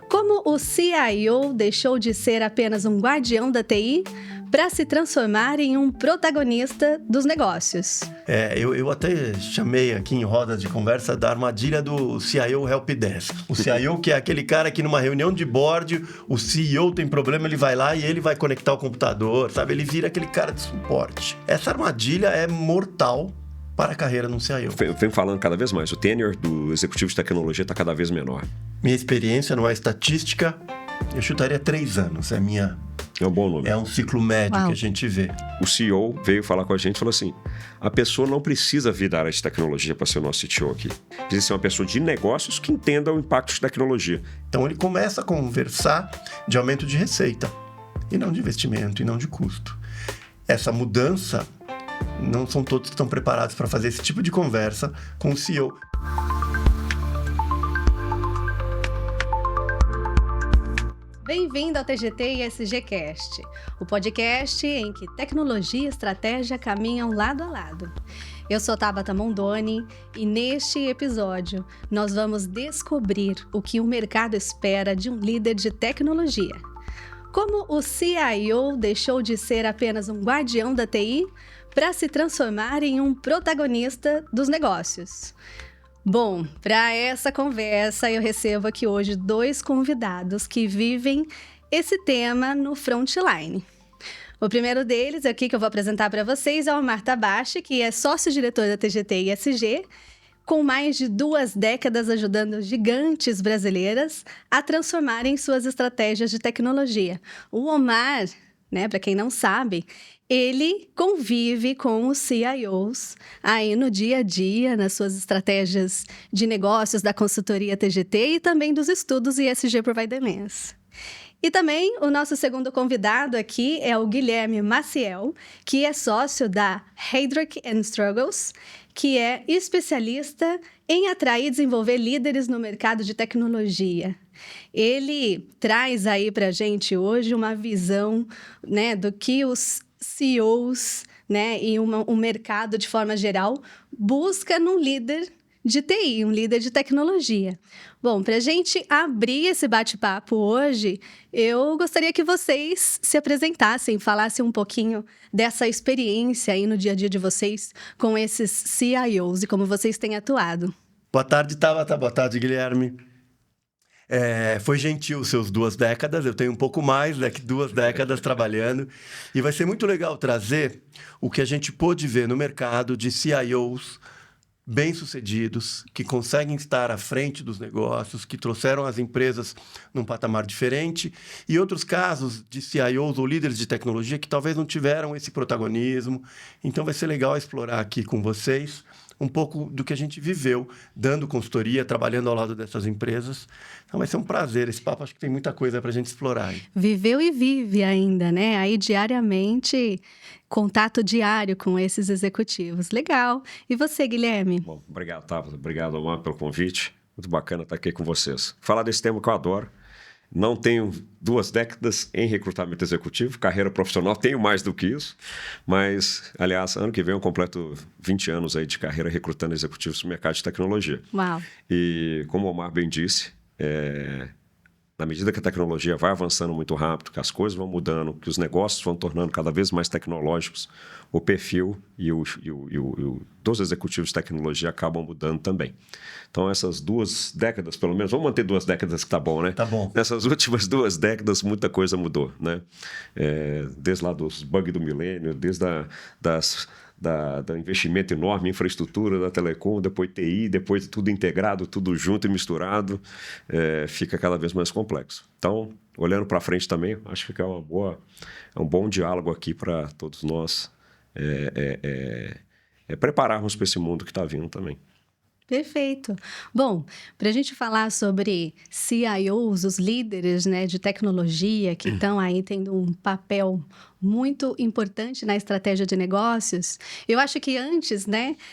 Como o CIO deixou de ser apenas um guardião da TI para se transformar em um protagonista dos negócios. Eu até chamei aqui em rodas de conversa da armadilha do CIO Helpdesk. O CIO que é aquele cara que numa reunião de board, o CEO tem problema, ele vai lá e ele vai conectar o computador, sabe? Ele vira aquele cara de suporte. Essa armadilha é mortal para a carreira num CIO. Vem falando cada vez mais. O tenure do executivo de tecnologia está cada vez menor. Minha experiência não é estatística, eu chutaria 3 anos. É um bom número. É um ciclo médio que a gente vê. O CEO veio falar com a gente e falou assim, a pessoa não precisa vir da área de tecnologia para ser o nosso CTO aqui. Precisa ser uma pessoa de negócios que entenda o impacto de tecnologia. Então ele começa a conversar de aumento de receita, e não de investimento, e não de custo. Essa mudança, não são todos que estão preparados para fazer esse tipo de conversa com o CEO. Bem-vindo ao TGT ESG Cast, o podcast em que tecnologia e estratégia caminham lado a lado. Eu sou Tabata Mondoni e neste episódio nós vamos descobrir o que o mercado espera de um líder de tecnologia. Como o CIO deixou de ser apenas um guardião da TI para se transformar em um protagonista dos negócios. Bom, para essa conversa eu recebo aqui hoje 2 convidados que vivem esse tema no frontline. O primeiro deles, aqui que eu vou apresentar para vocês, é o Omar Tabachi, que é sócio-diretor da TGT ESG, com mais de 2 décadas ajudando gigantes brasileiras a transformarem suas estratégias de tecnologia. O Omar, para quem não sabe, ele convive com os CIOs aí no dia a dia, nas suas estratégias de negócios da consultoria TGT e também dos estudos ESG Provider Lens. E também o nosso segundo convidado aqui é o Guilherme Maciel, que é sócio da Heydrich & Struggles, que é especialista em atrair e desenvolver líderes no mercado de tecnologia. Ele traz aí para a gente hoje uma visão, do que os CEOs, e um mercado de forma geral busca num líder de TI, um líder de tecnologia. Bom, para a gente abrir esse bate-papo hoje, eu gostaria que vocês se apresentassem, falassem um pouquinho dessa experiência aí no dia a dia de vocês com esses CIOs e como vocês têm atuado. Boa tarde, Tabata. Boa tarde, Guilherme. Foi gentil seus 2 décadas, eu tenho um pouco mais, que 2 décadas trabalhando. E vai ser muito legal trazer o que a gente pôde ver no mercado de CIOs bem-sucedidos, que conseguem estar à frente dos negócios, que trouxeram as empresas num patamar diferente, e outros casos de CIOs ou líderes de tecnologia que talvez não tiveram esse protagonismo. Então vai ser legal explorar aqui com vocês um pouco do que a gente viveu, dando consultoria, trabalhando ao lado dessas empresas. Então vai ser um prazer. Esse papo acho que tem muita coisa para a gente explorar aí. Viveu e vive ainda, Aí diariamente, contato diário com esses executivos. Legal. E você, Guilherme? Bom, obrigado, Tabata. Obrigado, Omar, pelo convite. Muito bacana estar aqui com vocês. Falar desse tema que eu adoro. Não tenho 2 décadas em recrutamento executivo, carreira profissional, tenho mais do que isso, mas, aliás, ano que vem eu completo 20 anos aí de carreira recrutando executivos no mercado de tecnologia. Uau! E, como o Omar bem disse, na medida que a tecnologia vai avançando muito rápido, que as coisas vão mudando, que os negócios vão tornando cada vez mais tecnológicos, o perfil dos executivos de tecnologia acabam mudando também. Então, essas 2 décadas, pelo menos, vamos manter 2 décadas que tá bom, né? Tá bom. Nessas últimas 2 décadas, muita coisa mudou, né? Desde lá dos bugs do milênio, desde do investimento enorme em infraestrutura da telecom, depois TI, depois tudo integrado, tudo junto e misturado, fica cada vez mais complexo. Então, olhando para frente também, acho que é um bom diálogo aqui para todos nós prepararmos para esse mundo que está vindo também. Perfeito. Bom, para a gente falar sobre CIOs, os líderes de tecnologia que estão aí tendo um papel muito importante na estratégia de negócios, eu acho que antes,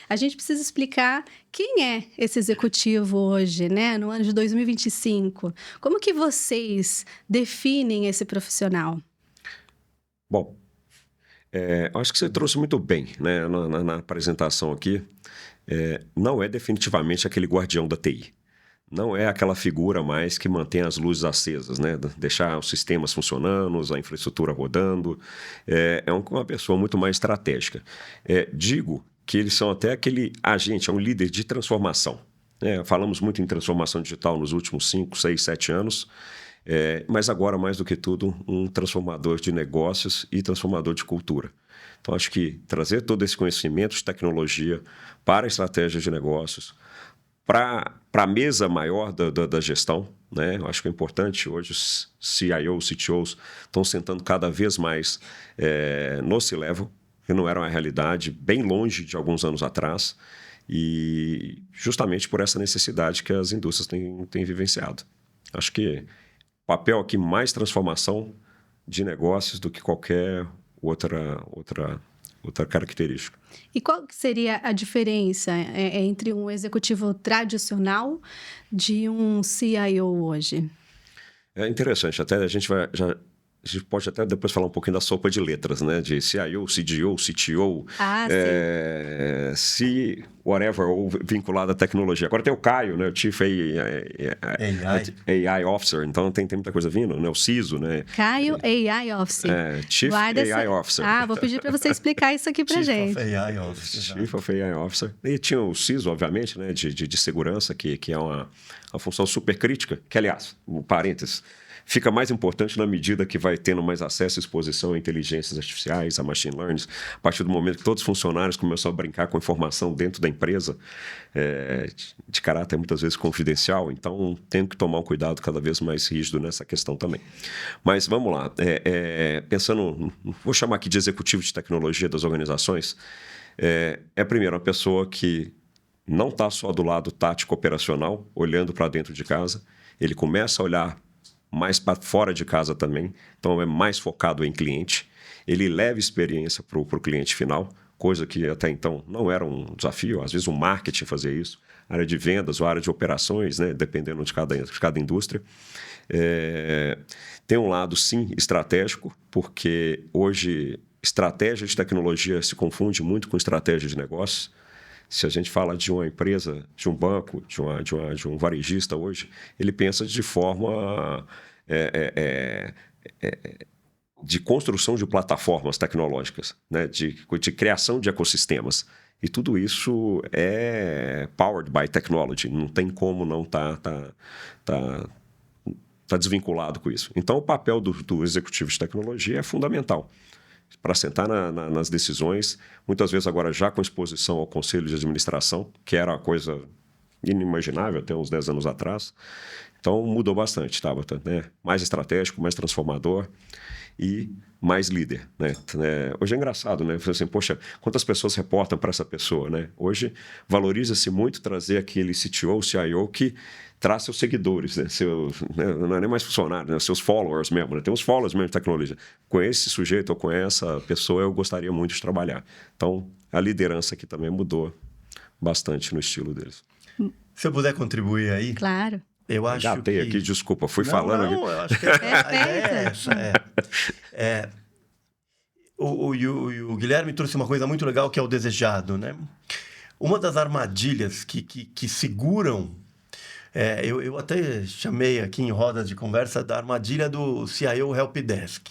a gente precisa explicar quem é esse executivo hoje, no ano de 2025. Como que vocês definem esse profissional? Bom, acho que você trouxe muito bem, na apresentação aqui. Não é definitivamente aquele guardião da TI. não é aquela figura mais que mantém as luzes acesas, né? Deixar os sistemas funcionando, a infraestrutura rodando. É uma pessoa muito mais estratégica. Digo que eles são até aquele agente, é um líder de transformação. Falamos muito em transformação digital nos últimos 5, 6, 7 anos, mas agora, mais do que tudo, um transformador de negócios e transformador de cultura. Então, acho que trazer todo esse conhecimento de tecnologia para a estratégia de negócios, para a mesa maior da gestão, né? Eu acho que é importante. Hoje os CIOs, CTOs estão sentando cada vez mais no C-Level, que não era uma realidade, bem longe de alguns anos atrás, e justamente por essa necessidade que as indústrias têm vivenciado. Acho que o papel aqui mais transformação de negócios do que qualquer outra característica. E qual seria a diferença entre um executivo tradicional de um CIO hoje? É interessante, até a gente pode até depois falar um pouquinho da sopa de letras, né? De CIO, CDO, CTO, whatever, ou vinculado à tecnologia. Agora tem o Caio, né? O Chief AI Officer, então tem muita coisa vindo, né? O CISO, né? Caio AI Officer. Chief AI Officer. Vou pedir para você explicar isso aqui para gente. Chief of AI Officer. Chief of AI Officer. E tinha o CISO, obviamente, né? De segurança, que é uma função super crítica, que, aliás, um parênteses, fica mais importante na medida que vai tendo mais acesso e exposição a inteligências artificiais, a machine learning. A partir do momento que todos os funcionários começam a brincar com informação dentro da empresa, de caráter muitas vezes confidencial, então tem que tomar um cuidado cada vez mais rígido nessa questão também. Mas vamos lá, pensando, vou chamar aqui de executivo de tecnologia das organizações, primeiro uma pessoa que não está só do lado tático operacional, olhando para dentro de casa, ele começa a olhar mais para fora de casa também, então é mais focado em cliente. Ele leva experiência para o cliente final, coisa que até então não era um desafio, às vezes o marketing fazia isso, área de vendas ou área de operações, né, dependendo de cada indústria. Tem um lado, sim, estratégico, porque hoje estratégia de tecnologia se confunde muito com estratégia de negócios. Se a gente fala de uma empresa, de um banco, de um varejista hoje, ele pensa de forma de construção de plataformas tecnológicas, né? de criação de ecossistemas. E tudo isso é powered by technology. Não tem como não tá desvinculado com isso. Então, o papel do executivo de tecnologia é fundamental para sentar nas decisões, muitas vezes agora já com exposição ao conselho de administração, que era uma coisa inimaginável até uns 10 anos atrás. Então, mudou bastante, Tabata, né? Mais estratégico, mais transformador e mais líder, né? Hoje é engraçado, né? Assim, poxa, quantas pessoas reportam para essa pessoa, né? Hoje valoriza-se muito trazer aquele CTO, CIO que traz seus seguidores, né? Não é nem mais funcionário, né? Seus followers mesmo, né? Tem uns followers mesmo de tecnologia. Com esse sujeito ou com essa pessoa eu gostaria muito de trabalhar. Então, a liderança aqui também mudou bastante no estilo deles. Se eu puder contribuir aí... Claro. Eu acho Gatei aqui, desculpa, fui falando aqui. Não, eu acho que a ideia é essa. O Guilherme trouxe uma coisa muito legal, que é o desejado, né? Uma das armadilhas que seguram... eu até chamei aqui em rodas de conversa da armadilha do CIO Helpdesk.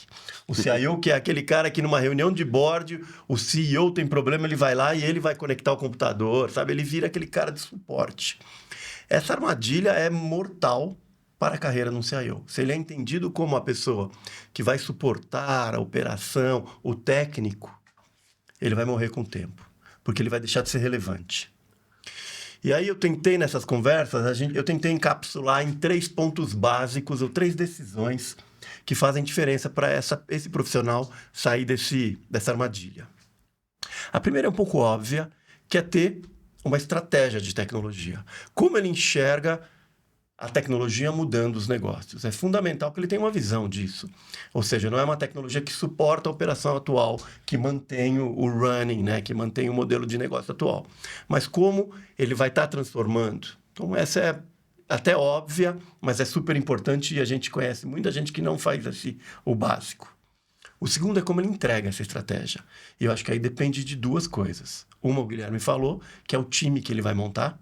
O CIO, que é aquele cara que numa reunião de board, o CEO tem problema, ele vai lá e ele vai conectar o computador, sabe? Ele vira aquele cara de suporte. Essa armadilha é mortal para a carreira de um CIO. Se ele é entendido como a pessoa que vai suportar a operação, o técnico, ele vai morrer com o tempo, porque ele vai deixar de ser relevante. E aí eu tentei, nessas conversas, eu tentei encapsular em 3 pontos básicos, ou 3 decisões que fazem diferença para esse profissional sair dessa armadilha. A primeira é um pouco óbvia, que é ter uma estratégia de tecnologia. Como ele enxerga a tecnologia mudando os negócios. É fundamental que ele tenha uma visão disso. Ou seja, não é uma tecnologia que suporta a operação atual, que mantém o running, né? Que mantém o modelo de negócio atual. Mas como ele vai estar transformando. Então, essa é até óbvia, mas é super importante e a gente conhece muita gente que não faz assim o básico. O segundo é como ele entrega essa estratégia. E eu acho que aí depende de 2 coisas. Uma, o Guilherme falou, que é o time que ele vai montar.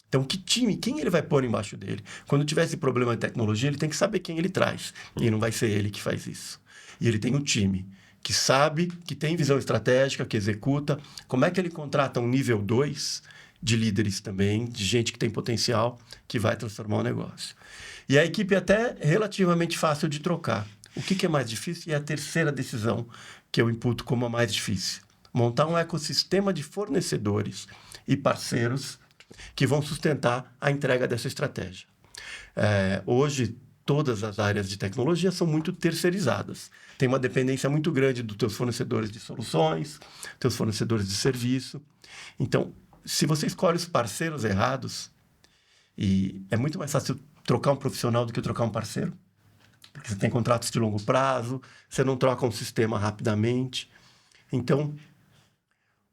Então, quem ele vai pôr embaixo dele? Quando tiver esse problema de tecnologia, ele tem que saber quem ele traz. E não vai ser ele que faz isso. E ele tem um time que sabe, que tem visão estratégica, que executa. Como é que ele contrata um nível 2 de líderes também, de gente que tem potencial, que vai transformar o negócio. E a equipe é até relativamente fácil de trocar. O que é mais difícil? E a terceira decisão que eu imputo como a mais difícil. Montar um ecossistema de fornecedores e parceiros que vão sustentar a entrega dessa estratégia. Hoje, todas as áreas de tecnologia são muito terceirizadas. Tem uma dependência muito grande dos teus fornecedores de soluções, teus fornecedores de serviço. Então, se você escolhe os parceiros errados, e é muito mais fácil trocar um profissional do que trocar um parceiro, porque você tem contratos de longo prazo, você não troca um sistema rapidamente. Então,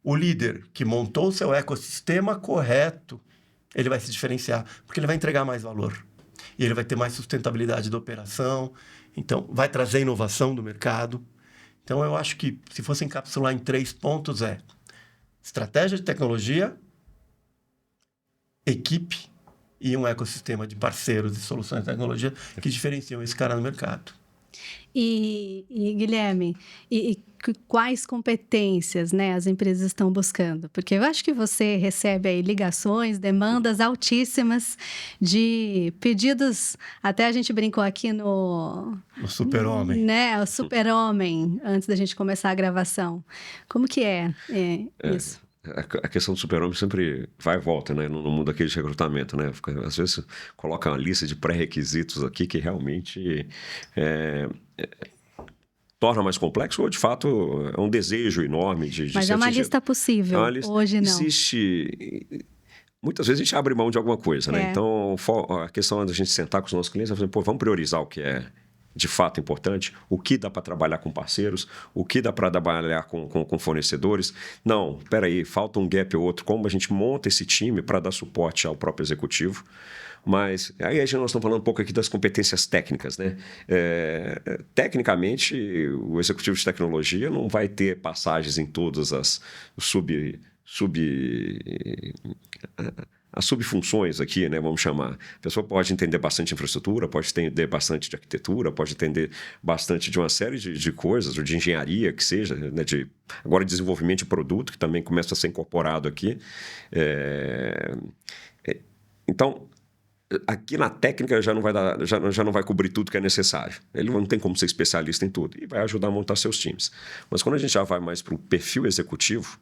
o líder que montou o seu ecossistema correto, ele vai se diferenciar, porque ele vai entregar mais valor. E ele vai ter mais sustentabilidade da operação. Então, vai trazer inovação do mercado. Então, eu acho que, se fosse encapsular em 3 pontos, estratégia de tecnologia, equipe e um ecossistema de parceiros e soluções de tecnologia que diferenciam esse cara no mercado. E Guilherme, quais competências, né, as empresas estão buscando? Porque eu acho que você recebe aí ligações, demandas altíssimas de pedidos, até a gente brincou aqui no super-homem. Né, o super-homem, antes da gente começar a gravação. Como que é isso? A questão do super-homem sempre vai e volta, né? No mundo aqui de recrutamento, né? Às vezes coloca uma lista de pré-requisitos aqui que realmente torna mais complexo ou, de fato, é um desejo enorme de Mas ser é uma atingido. lista possível, hoje não. Existe... Muitas vezes a gente abre mão de alguma coisa, né? Então, a questão da gente sentar com os nossos clientes é fazer, vamos priorizar o que é de fato importante, o que dá para trabalhar com parceiros, o que dá para trabalhar com fornecedores. Não, espera aí, falta um gap ou outro. Como a gente monta esse time para dar suporte ao próprio executivo. Mas aí nós estamos falando um pouco aqui das competências técnicas, né? Tecnicamente, o executivo de tecnologia não vai ter passagens em todas as as subfunções aqui, né, vamos chamar. A pessoa pode entender bastante de infraestrutura, pode entender bastante de arquitetura, pode entender bastante de uma série de coisas, ou de engenharia, que seja, né, agora desenvolvimento de produto, que também começa a ser incorporado aqui. Então, aqui na técnica já não vai cobrir tudo que é necessário. Ele não tem como ser especialista em tudo e vai ajudar a montar seus times. Mas quando a gente já vai mais para o perfil executivo,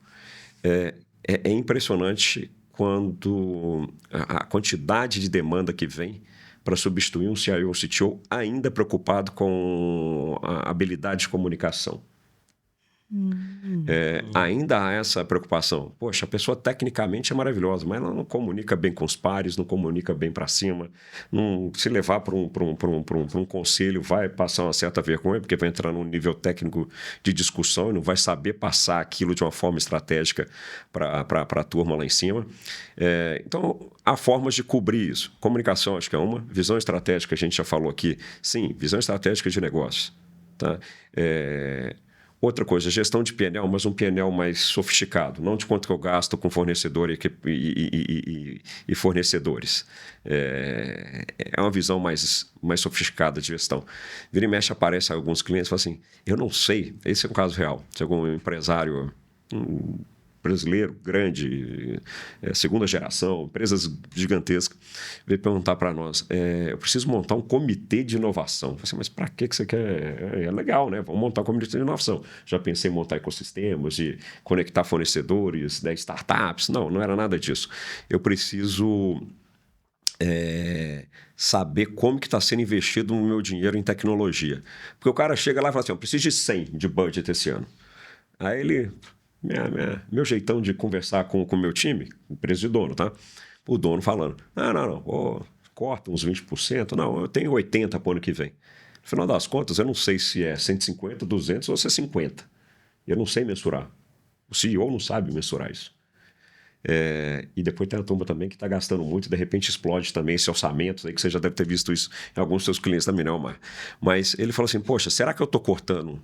é impressionante quando a quantidade de demanda que vem para substituir um CIO ou CTO ainda preocupado com a habilidade de comunicação. Ainda há essa preocupação. Poxa, a pessoa tecnicamente é maravilhosa, mas ela não comunica bem com os pares, não comunica bem para cima. Não, se levar para um conselho, vai passar uma certa vergonha, porque vai entrar num nível técnico de discussão e não vai saber passar aquilo de uma forma estratégica para a turma lá em cima. Então, há formas de cobrir isso. Comunicação, acho que é uma. Visão estratégica, a gente já falou aqui. Sim, visão estratégica de negócio. Tá? Outra coisa, gestão de PNL, mas um PNL mais sofisticado, não de quanto que eu gasto com fornecedor e fornecedores. É uma visão mais sofisticada de gestão. Vira e mexe, aparece alguns clientes e fala assim, eu não sei, esse é um caso real, se algum empresário brasileiro, grande, segunda geração, empresas gigantescas, veio perguntar para nós, eu preciso montar um comitê de inovação. Eu falei assim, mas para que você quer? É legal, né? Vamos montar um comitê de inovação. Já pensei em montar ecossistemas, de conectar fornecedores, né, startups. Não era nada disso. Eu preciso saber como que está sendo investido o meu dinheiro em tecnologia. Porque o cara chega lá e fala assim, eu preciso de 100 de budget esse ano. Aí ele... Meu jeitão de conversar com o meu time, empresa de dono, tá? O dono falando, não, corta uns 20%, não, eu tenho 80% para o ano que vem. No final das contas, eu não sei se é 150, 200 ou se é 50. Eu não sei mensurar. O CEO não sabe mensurar isso. E depois tem a turma também que está gastando muito e de repente explode também esse orçamento, aí que você já deve ter visto isso em alguns dos seus clientes também, não, Omar. Mas ele falou assim, poxa, será que eu estou cortando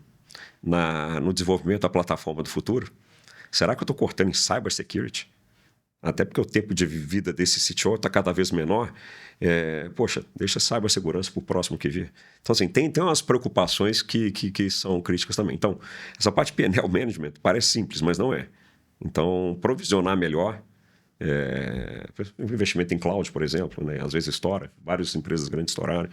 no desenvolvimento da plataforma do futuro? Será que eu estou cortando em cybersecurity? até porque o tempo de vida desse CTO está cada vez menor, poxa, deixa a cibersegurança para o próximo que vir. Então, assim, tem umas preocupações que são críticas também. Então, essa parte de P&L Management parece simples, mas não é. Então, provisionar melhor, investimento em cloud, por exemplo, né? Às vezes estoura, várias empresas grandes estouraram.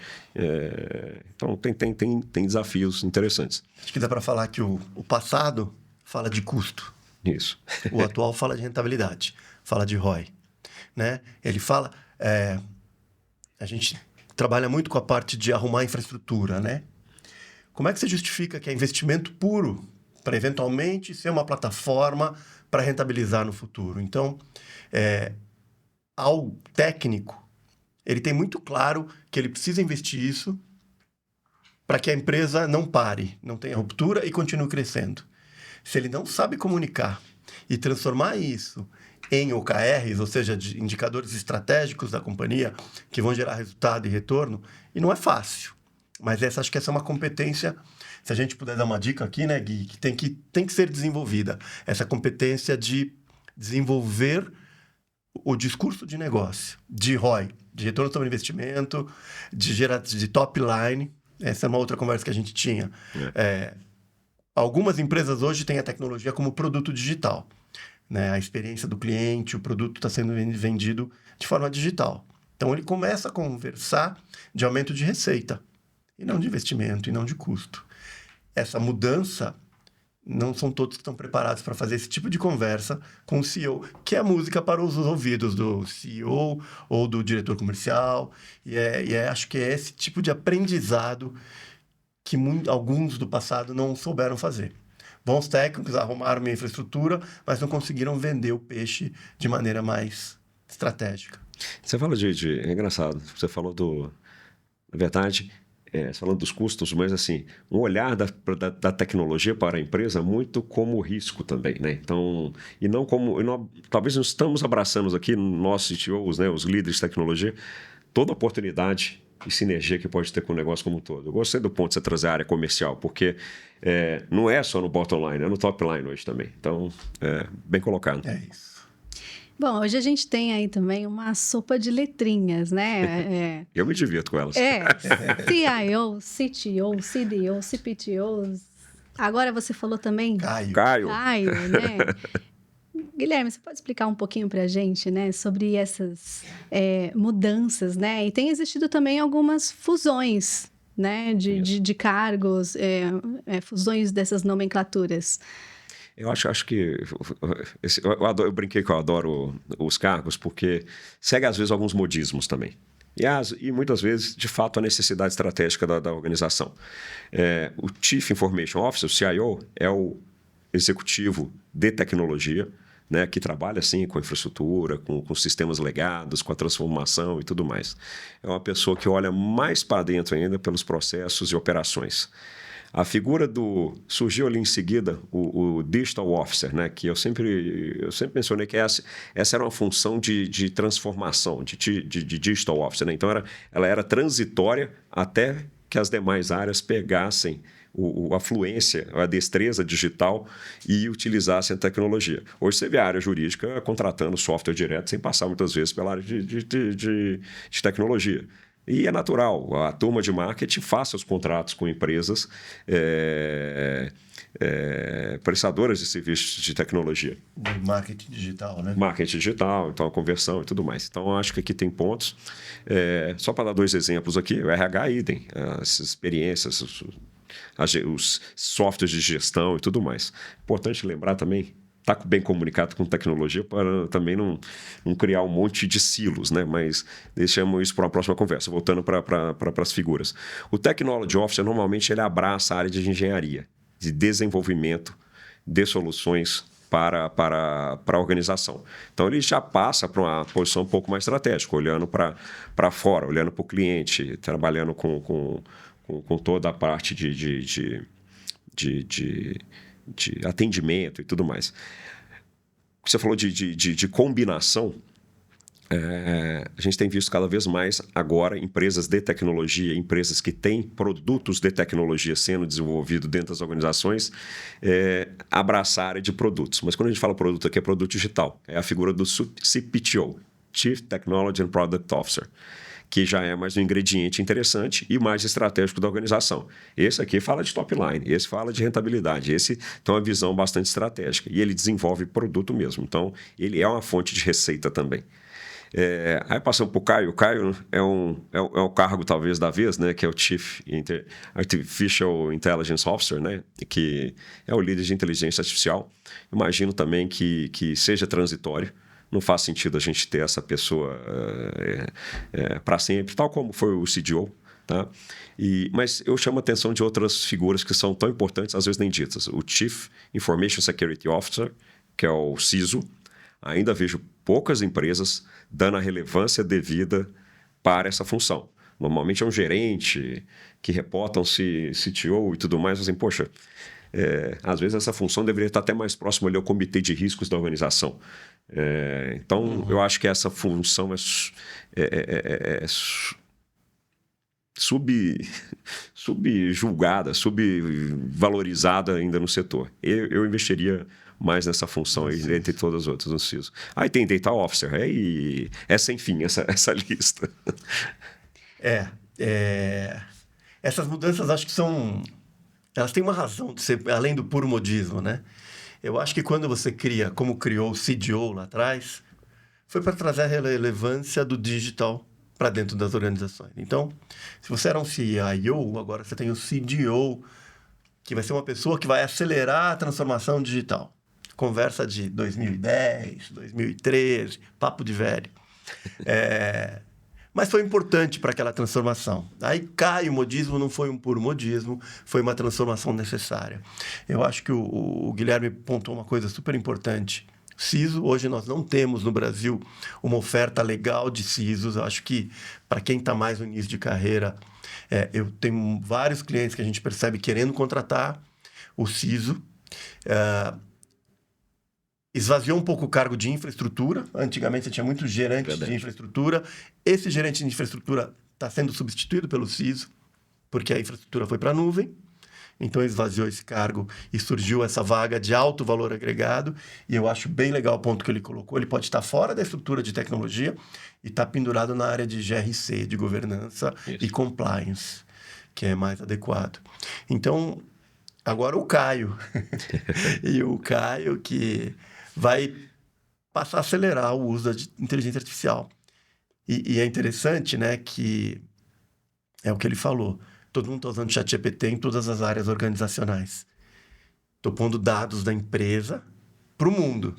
Então, tem desafios interessantes. Acho que dá para falar que o passado fala de custo. Isso. O atual fala de rentabilidade, fala de ROI. Né? Ele fala... a gente trabalha muito com a parte de arrumar infraestrutura, né? Como é que você justifica que é investimento puro para, eventualmente, ser uma plataforma para rentabilizar no futuro? Então, ao técnico, ele tem muito claro que ele precisa investir isso para que a empresa não pare, não tenha ruptura e continue crescendo. Se ele não sabe comunicar e transformar isso em OKRs, ou seja, de indicadores estratégicos da companhia que vão gerar resultado e retorno, e não é fácil. Mas acho que essa é uma competência, se a gente puder dar uma dica aqui, né, Gui, que tem que ser desenvolvida. Essa competência de desenvolver o discurso de negócio, de ROI, de retorno sobre investimento, de top line. Essa é uma outra conversa que a gente tinha. Algumas empresas hoje têm a tecnologia como produto digital. Né? A experiência do cliente, o produto está sendo vendido de forma digital. Então, ele começa a conversar de aumento de receita, e não de investimento, e não de custo. Essa mudança, não são todos que estão preparados para fazer esse tipo de conversa com o CEO, que é música para os ouvidos do CEO ou do diretor comercial. Acho que é esse tipo de aprendizado que alguns do passado não souberam fazer. Bons técnicos arrumaram uma infraestrutura, mas não conseguiram vender o peixe de maneira mais estratégica. Você fala é engraçado, você falou na verdade, você falando dos custos, mas assim, um olhar da tecnologia para a empresa muito como risco também, né? Então, e não como, talvez nós estamos abraçando aqui, nossos CTOs, né, os líderes de tecnologia, toda oportunidade e sinergia que pode ter com o negócio como um todo. Eu gostei do ponto de você trazer a área comercial, porque não é só no bottom line, é no top line hoje também. Então, bem colocado. É isso. Bom, hoje a gente tem aí também uma sopa de letrinhas, né? Eu me divirto com elas. CIO, CTO, CDO, CPTO. Agora você falou também... Caio, né? Guilherme, você pode explicar um pouquinho para a gente, né, sobre essas mudanças, né? E tem existido também algumas fusões, né, de cargos, fusões dessas nomenclaturas. Eu acho que... eu brinquei que eu adoro os cargos, porque segue, às vezes, alguns modismos também. E muitas vezes, de fato, a necessidade estratégica da organização. O Chief Information Officer, o CIO, é o executivo de tecnologia, né, que trabalha assim com infraestrutura, com sistemas legados, com a transformação e tudo mais. É uma pessoa que olha mais para dentro ainda pelos processos e operações. A figura surgiu ali em seguida o Digital Officer, né, que eu sempre mencionei que essa era uma função de transformação, de Digital Officer. Né? Então, ela era transitória até que as demais áreas pegassem a fluência, a destreza digital e utilizassem a tecnologia. Hoje você vê a área jurídica contratando software direto sem passar muitas vezes pela área de tecnologia. E é natural, a turma de marketing faça os contratos com empresas prestadoras de serviços de tecnologia. Marketing digital, né? Marketing digital, então a conversão e tudo mais. Então, eu acho que aqui tem pontos. Só para dar 2 exemplos aqui, o RH idem, as experiências, os softwares de gestão e tudo mais. Importante lembrar também, estar bem comunicado com tecnologia para também não criar um monte de silos, né? Mas deixamos isso para uma próxima conversa, voltando para as figuras. O Technology Officer, normalmente, ele abraça a área de engenharia, de desenvolvimento de soluções para a organização. Então, ele já passa para uma posição um pouco mais estratégica, olhando para fora, olhando para o cliente, trabalhando com toda a parte de atendimento e tudo mais. Você falou de combinação. A gente tem visto cada vez mais agora empresas de tecnologia, empresas que têm produtos de tecnologia sendo desenvolvidos dentro das organizações, abraçar a área de produtos. Mas quando a gente fala produto aqui, é produto digital. É a figura do CPTO, Chief Technology and Product Officer, que já é mais um ingrediente interessante e mais estratégico da organização. Esse aqui fala de top line, esse fala de rentabilidade, esse tem uma visão bastante estratégica e ele desenvolve produto mesmo. Então, ele é uma fonte de receita também. Aí passamos para o Caio. O Caio é o cargo, talvez, da vez, né? Que é o Chief Artificial Intelligence Officer, né? Que é o líder de inteligência artificial. Imagino também que seja transitório. Não faz sentido a gente ter essa pessoa para sempre, tal como foi o CDO. Tá? Mas eu chamo a atenção de outras figuras que são tão importantes, às vezes nem ditas. O Chief Information Security Officer, que é o CISO. Ainda vejo poucas empresas dando a relevância devida para essa função. Normalmente é um gerente que reporta um CTO e tudo mais, assim, poxa, às vezes essa função deveria estar até mais próxima ali ao comitê de riscos da organização. Então, eu acho que essa função é subjulgada, subvalorizada ainda no setor. Eu investiria mais nessa função aí, entre todas as outras no CISO. Aí tem Data Officer, é sem fim essa lista. Essas mudanças acho que elas têm uma razão de ser, além do puro modismo, né? Eu acho que quando você cria, como criou o CDO lá atrás, foi para trazer a relevância do digital para dentro das organizações. Então, se você era um CIO, agora você tem o CDO, que vai ser uma pessoa que vai acelerar a transformação digital. Conversa de 2010, 2013, papo de velho. Mas foi importante para aquela transformação. Aí cai o modismo, não foi um puro modismo, foi uma transformação necessária. Eu acho que o Guilherme pontuou uma coisa super importante. CISO, hoje nós não temos no Brasil uma oferta legal de CISOs. Eu acho que, para quem está mais no início de carreira, eu tenho vários clientes que a gente percebe querendo contratar o CISO. Esvaziou um pouco o cargo de infraestrutura. Antigamente, você tinha muitos gerentes de infraestrutura. Esse gerente de infraestrutura está sendo substituído pelo CISO, porque a infraestrutura foi para a nuvem. Então, esvaziou esse cargo e surgiu essa vaga de alto valor agregado. E eu acho bem legal o ponto que ele colocou. Ele pode estar fora da estrutura de tecnologia e estar pendurado na área de GRC, de governança e compliance, que é mais adequado. Então, agora o Caio. E o Caio que vai passar a acelerar o uso da inteligência artificial. E é interessante, né, que é o que ele falou. Todo mundo está usando ChatGPT em todas as áreas organizacionais. Estou pondo dados da empresa para o mundo.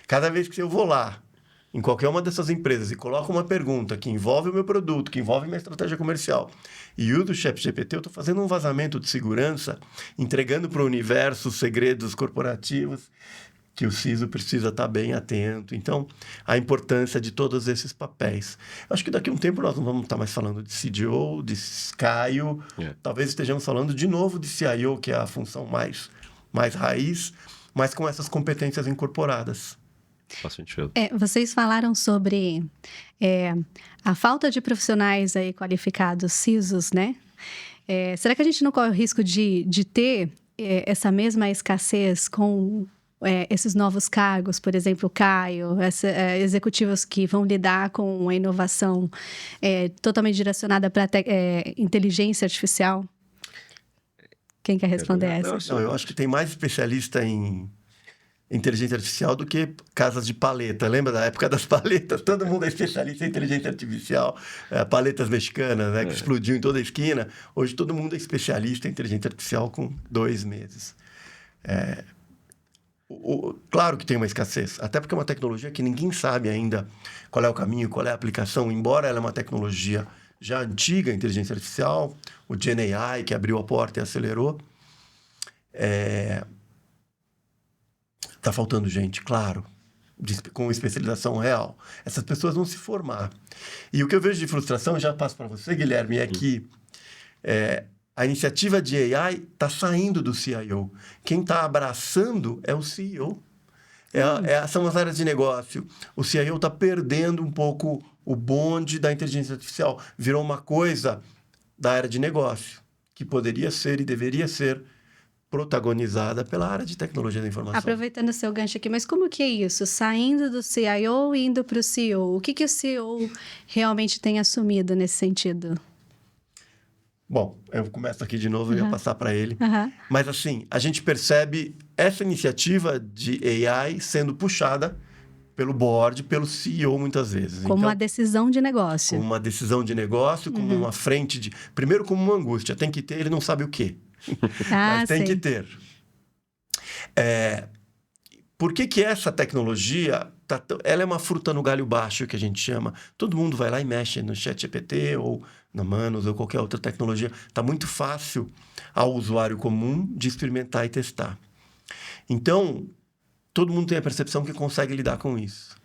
Cada vez que eu vou lá, em qualquer uma dessas empresas, e coloco uma pergunta que envolve o meu produto, que envolve minha estratégia comercial, e uso o ChatGPT, eu estou fazendo um vazamento de segurança, entregando para o universo segredos corporativos, que o CISO precisa estar bem atento. Então, a importância de todos esses papéis. Eu acho que daqui a um tempo nós não vamos estar mais falando de CDO, de CIO, talvez estejamos falando de novo de CIO, que é a função mais raiz, mas com essas competências incorporadas. Faz sentido. Vocês falaram sobre a falta de profissionais aí qualificados, CISOs, né? Será que a gente não corre o risco de ter essa mesma escassez com esses novos cargos, por exemplo, o Caio, executivos que vão lidar com a inovação totalmente direcionada para inteligência artificial? Quem quer responder essa? Não, eu acho que tem mais especialista em inteligência artificial do que casas de paleta. Lembra da época das paletas? Todo mundo é especialista em inteligência artificial. Paletas mexicanas, né, que explodiu em toda a esquina. Hoje todo mundo é especialista em inteligência artificial com 2 meses. Claro que tem uma escassez, até porque é uma tecnologia que ninguém sabe ainda qual é o caminho, qual é a aplicação, embora ela é uma tecnologia já antiga, a inteligência artificial, o GenAI, que abriu a porta e acelerou. Está faltando gente, claro, com especialização real. Essas pessoas vão se formar. E o que eu vejo de frustração, já passo para você, Guilherme, é que a iniciativa de AI está saindo do CIO. Quem está abraçando é o CEO. São as áreas de negócio. O CIO está perdendo um pouco o bonde da inteligência artificial. Virou uma coisa da área de negócio, que poderia ser e deveria ser protagonizada pela área de tecnologia da informação. Aproveitando o seu gancho aqui, mas como que é isso? Saindo do CIO e indo para o CEO. O que o CEO realmente tem assumido nesse sentido? Bom, eu começo aqui de novo, eu ia passar para ele. Uhum. Mas assim, a gente percebe essa iniciativa de AI sendo puxada pelo board, pelo CEO muitas vezes. Como uma decisão de negócio. Como uma decisão de negócio, como uma frente de... Primeiro como uma angústia, tem que ter, ele não sabe o quê. Mas tem que ter. Por que essa tecnologia, ela é uma fruta no galho baixo, que a gente chama. Todo mundo vai lá e mexe no ChatGPT ou na Manus ou qualquer outra tecnologia. Está muito fácil ao usuário comum de experimentar e testar. Então, todo mundo tem a percepção que consegue lidar com isso.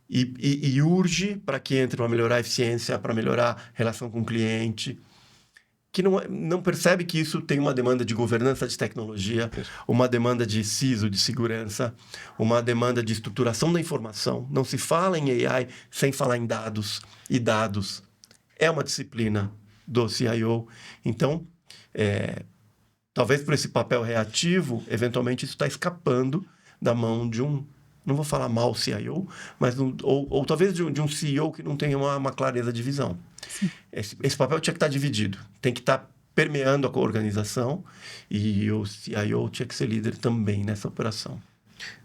E urge para que entre para melhorar a eficiência, para melhorar a relação com o cliente, que não percebe que isso tem uma demanda de governança de tecnologia, uma demanda de CISO, de segurança, uma demanda de estruturação da informação. Não se fala em AI sem falar em dados. E dados é uma disciplina do CIO. Então, talvez por esse papel reativo, eventualmente isso está escapando da mão de um... Não vou falar mal CIO, mas ou talvez de um CEO que não tenha uma clareza de visão. Esse papel tinha que estar dividido. Tem que estar permeando a organização e o CIO tinha que ser líder também nessa operação.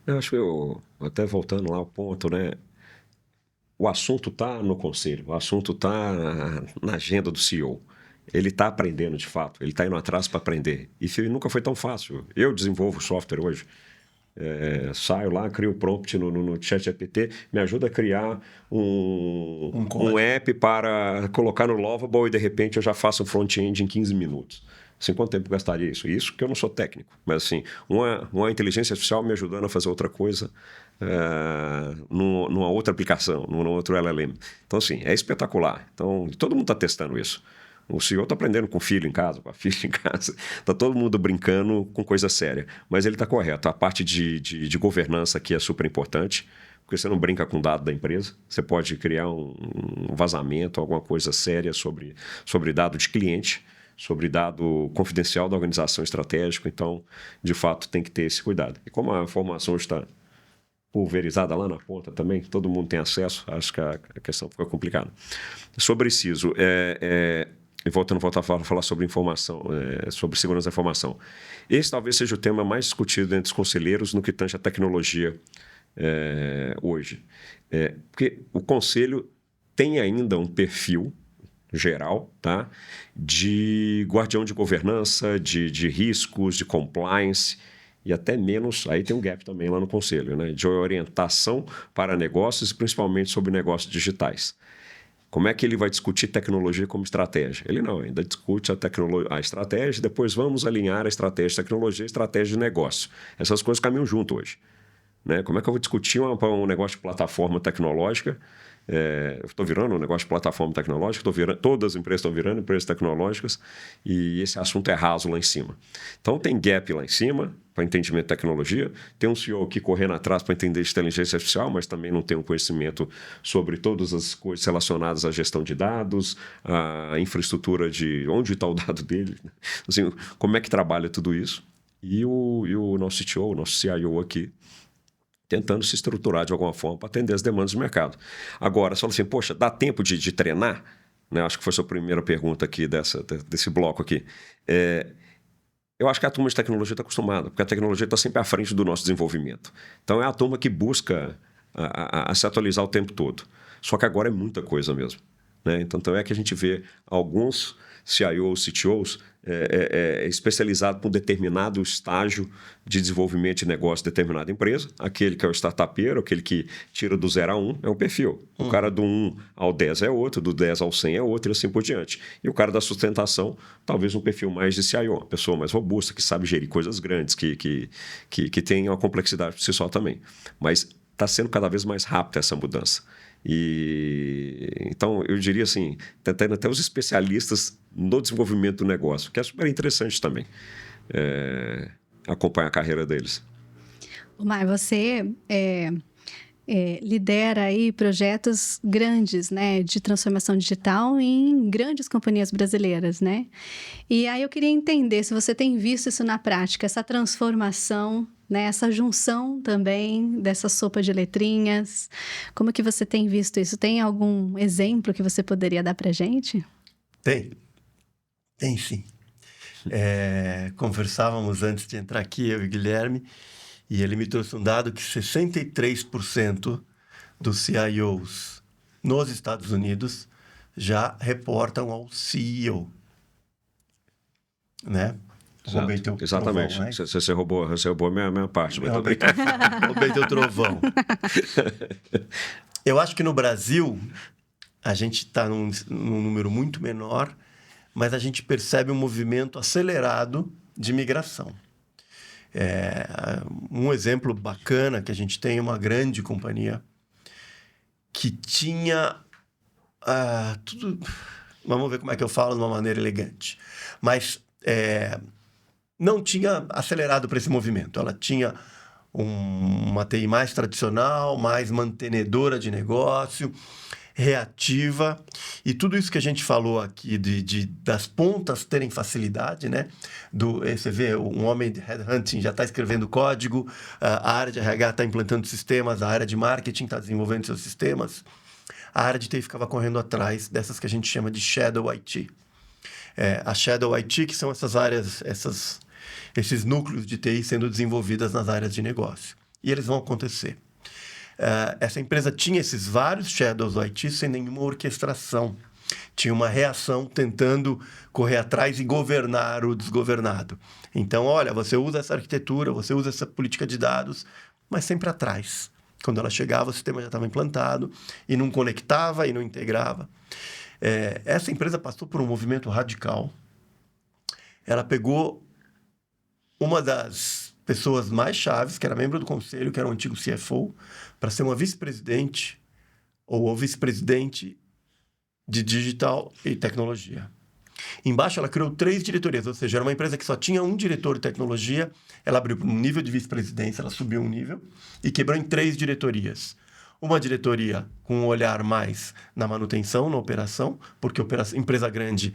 Eu acho que até voltando lá ao ponto, né? O assunto está no conselho, o assunto está na agenda do CEO. Ele está aprendendo de fato, ele está indo atrás para aprender. E nunca foi tão fácil. Eu desenvolvo software hoje. Saio lá, crio prompt no ChatGPT, me ajuda a criar um app para colocar no Lovable e de repente eu já faço um front-end em 15 minutos. Assim, quanto tempo gastaria isso? Isso que eu não sou técnico, mas assim, uma inteligência artificial me ajudando a fazer outra coisa numa outra aplicação, num outro LLM. Então, assim, é espetacular. Então, todo mundo está testando isso. O CEO está aprendendo com o filho em casa, com a filha em casa. Está todo mundo brincando com coisa séria. Mas ele está correto. A parte de governança aqui é super importante, porque você não brinca com dado da empresa. Você pode criar um vazamento, alguma coisa séria sobre dado de cliente, sobre dado confidencial da organização estratégica. Então, de fato, tem que ter esse cuidado. E como a informação está pulverizada lá na ponta também, todo mundo tem acesso, acho que a questão fica complicada. Sobre CISO, e voltando a falar sobre informação, sobre segurança da informação. Esse talvez seja o tema mais discutido entre os conselheiros no que tange a tecnologia hoje. Porque o conselho tem ainda um perfil geral, tá? De guardião de governança, de riscos, de compliance, e até menos, aí tem um gap também lá no conselho, né? De orientação para negócios, principalmente sobre negócios digitais. Como é que ele vai discutir tecnologia como estratégia? Ele não, ainda discute a estratégia, depois vamos alinhar a estratégia de tecnologia e a estratégia de negócio. Essas coisas caminham junto hoje. Né? Como é que eu vou discutir um negócio de plataforma tecnológica? Eu estou virando um negócio de plataforma tecnológica, todas as empresas estão virando empresas tecnológicas e esse assunto é raso lá em cima. Então tem gap lá em cima para entendimento de tecnologia, tem um CEO aqui correndo atrás para entender de inteligência artificial, mas também não tem um conhecimento sobre todas as coisas relacionadas à gestão de dados, à infraestrutura de onde está o dado dele, assim, como é que trabalha tudo isso. E o nosso CTO, o nosso CIO aqui, tentando se estruturar de alguma forma para atender as demandas do mercado. Agora, você fala assim, poxa, dá tempo de treinar? Né? Acho que foi a sua primeira pergunta aqui desse bloco aqui. Eu acho que a turma de tecnologia está acostumada, porque a tecnologia está sempre à frente do nosso desenvolvimento. Então, é a turma que busca a se atualizar o tempo todo. Só que agora é muita coisa mesmo. Né? Então, é que a gente vê alguns CIOs, CTOs especializados para um determinado estágio de desenvolvimento de negócio de determinada empresa. Aquele que é o startupeiro, aquele que tira do 0 a 1 é um perfil. O cara do 1 ao 10 é outro, do 10 ao 100 é outro e assim por diante. E o cara da sustentação, talvez um perfil mais de CIO, uma pessoa mais robusta, que sabe gerir coisas grandes, que tem uma complexidade por si só também. Mas está sendo cada vez mais rápida essa mudança. Então, eu diria assim, tendo até os especialistas no desenvolvimento do negócio, que é super interessante também acompanhar a carreira deles. Mas você lidera aí projetos grandes, né, de transformação digital em grandes companhias brasileiras, né? E aí eu queria entender se você tem visto isso na prática, essa transformação, né, essa junção também dessa sopa de letrinhas. Como que você tem visto isso? Tem algum exemplo que você poderia dar pra gente? Tem sim. Conversávamos antes de entrar aqui, eu e o Guilherme, e ele me trouxe um dado que 63% dos CIOs nos Estados Unidos já reportam ao CEO, né? Roubei teu Exatamente. trovão, né? Você roubou a minha parte. Mas Roubei teu trovão. Eu acho que no Brasil a gente está num número muito menor, mas a gente percebe um movimento acelerado de migração. Um exemplo bacana que a gente tem é uma grande companhia que tinha tudo... Vamos ver como é que eu falo de uma maneira elegante. Mas não tinha acelerado para esse movimento. Ela tinha uma TI mais tradicional, mais mantenedora de negócio, reativa, e tudo isso que a gente falou aqui das pontas terem facilidade, né? Você vê, um homem de headhunting já está escrevendo código, a área de RH está implantando sistemas, a área de marketing está desenvolvendo seus sistemas, a área de TI ficava correndo atrás dessas que a gente chama de Shadow IT. A Shadow IT, que são essas áreas, esses núcleos de TI sendo desenvolvidas nas áreas de negócio. E eles vão acontecer. Essa empresa tinha esses vários Shadows IT sem nenhuma orquestração. Tinha uma reação tentando correr atrás e governar o desgovernado. Então, olha, você usa essa arquitetura, você usa essa política de dados, mas sempre atrás. Quando ela chegava, o sistema já estava implantado e não conectava e não integrava. Essa empresa passou por um movimento radical. Ela pegou uma das pessoas mais chaves, que era membro do conselho, que era o antigo CFO, para ser uma vice-presidente ou vice-presidente de digital e tecnologia. Embaixo, ela criou 3 diretorias, ou seja, era uma empresa que só tinha um diretor de tecnologia, ela abriu um nível de vice-presidência, ela subiu um nível e quebrou em 3 diretorias. Uma diretoria com um olhar mais na manutenção, na operação, porque empresa grande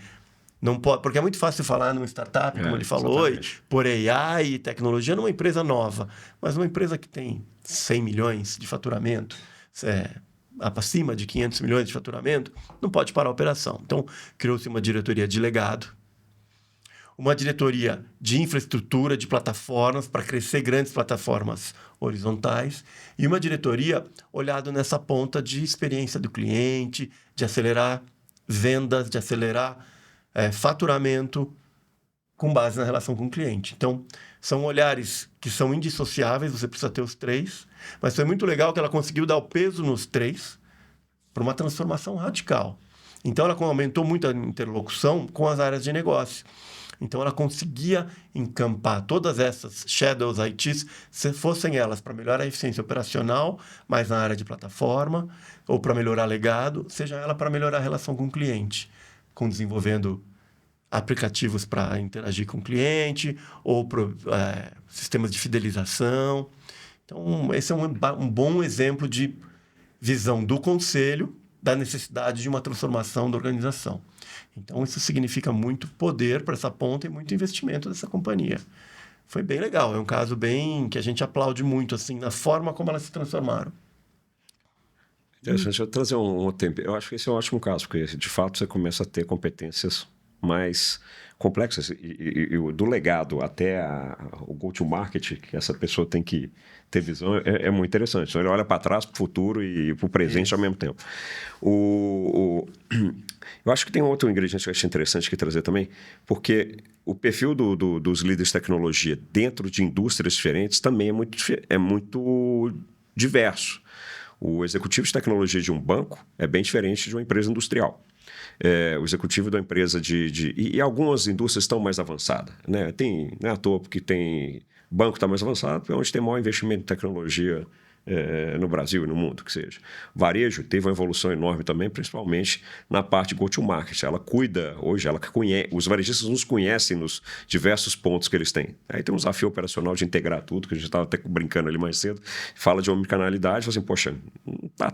não pode... Porque é muito fácil falar numa startup, como ele falou, por AI e tecnologia, numa empresa nova. Mas uma empresa que tem 100 milhões de faturamento, acima de 500 milhões de faturamento, não pode parar a operação. Então, criou-se uma diretoria de legado, uma diretoria de infraestrutura, de plataformas, para crescer grandes plataformas horizontais, e uma diretoria olhado nessa ponta de experiência do cliente, de acelerar vendas, de acelerar faturamento com base na relação com o cliente. Então, são olhares que são indissociáveis, você precisa ter os 3, mas foi muito legal que ela conseguiu dar o peso nos 3 para uma transformação radical. Então, ela aumentou muito a interlocução com as áreas de negócio. Então, ela conseguia encampar todas essas Shadows ITs, se fossem elas para melhorar a eficiência operacional, mais na área de plataforma, ou para melhorar legado, seja ela para melhorar a relação com o cliente, com desenvolvendo aplicativos para interagir com o cliente, ou sistemas de fidelização. Então, esse é um bom exemplo de visão do conselho da necessidade de uma transformação da organização. Então, isso significa muito poder para essa ponta e muito investimento dessa companhia. Foi bem legal, é um caso bem que a gente aplaude muito, assim, na forma como elas se transformaram. Deixa eu trazer um tempo. Eu acho que esse é um ótimo caso, porque, de fato, você começa a ter competências mais complexas. E do legado até o go-to-market, que essa pessoa tem que ter visão, é muito interessante. Então, ele olha para trás, para o futuro e para o presente ao mesmo tempo. Eu acho que tem outro ingrediente que eu acho interessante que trazer também, porque o perfil dos líderes de tecnologia dentro de indústrias diferentes também é muito diverso. O executivo de tecnologia de um banco é bem diferente de uma empresa industrial. O executivo da empresa e algumas indústrias estão mais avançadas, né? Não é à toa porque tem banco está mais avançado, é onde tem maior investimento em tecnologia no Brasil e no mundo, que seja. Varejo teve uma evolução enorme também, principalmente na parte go-to-market. Ela cuida, hoje, ela conhece, os varejistas nos conhecem nos diversos pontos que eles têm. Aí tem um desafio operacional de integrar tudo, que a gente estava até brincando ali mais cedo, fala de omnicanalidade, assim, poxa, não está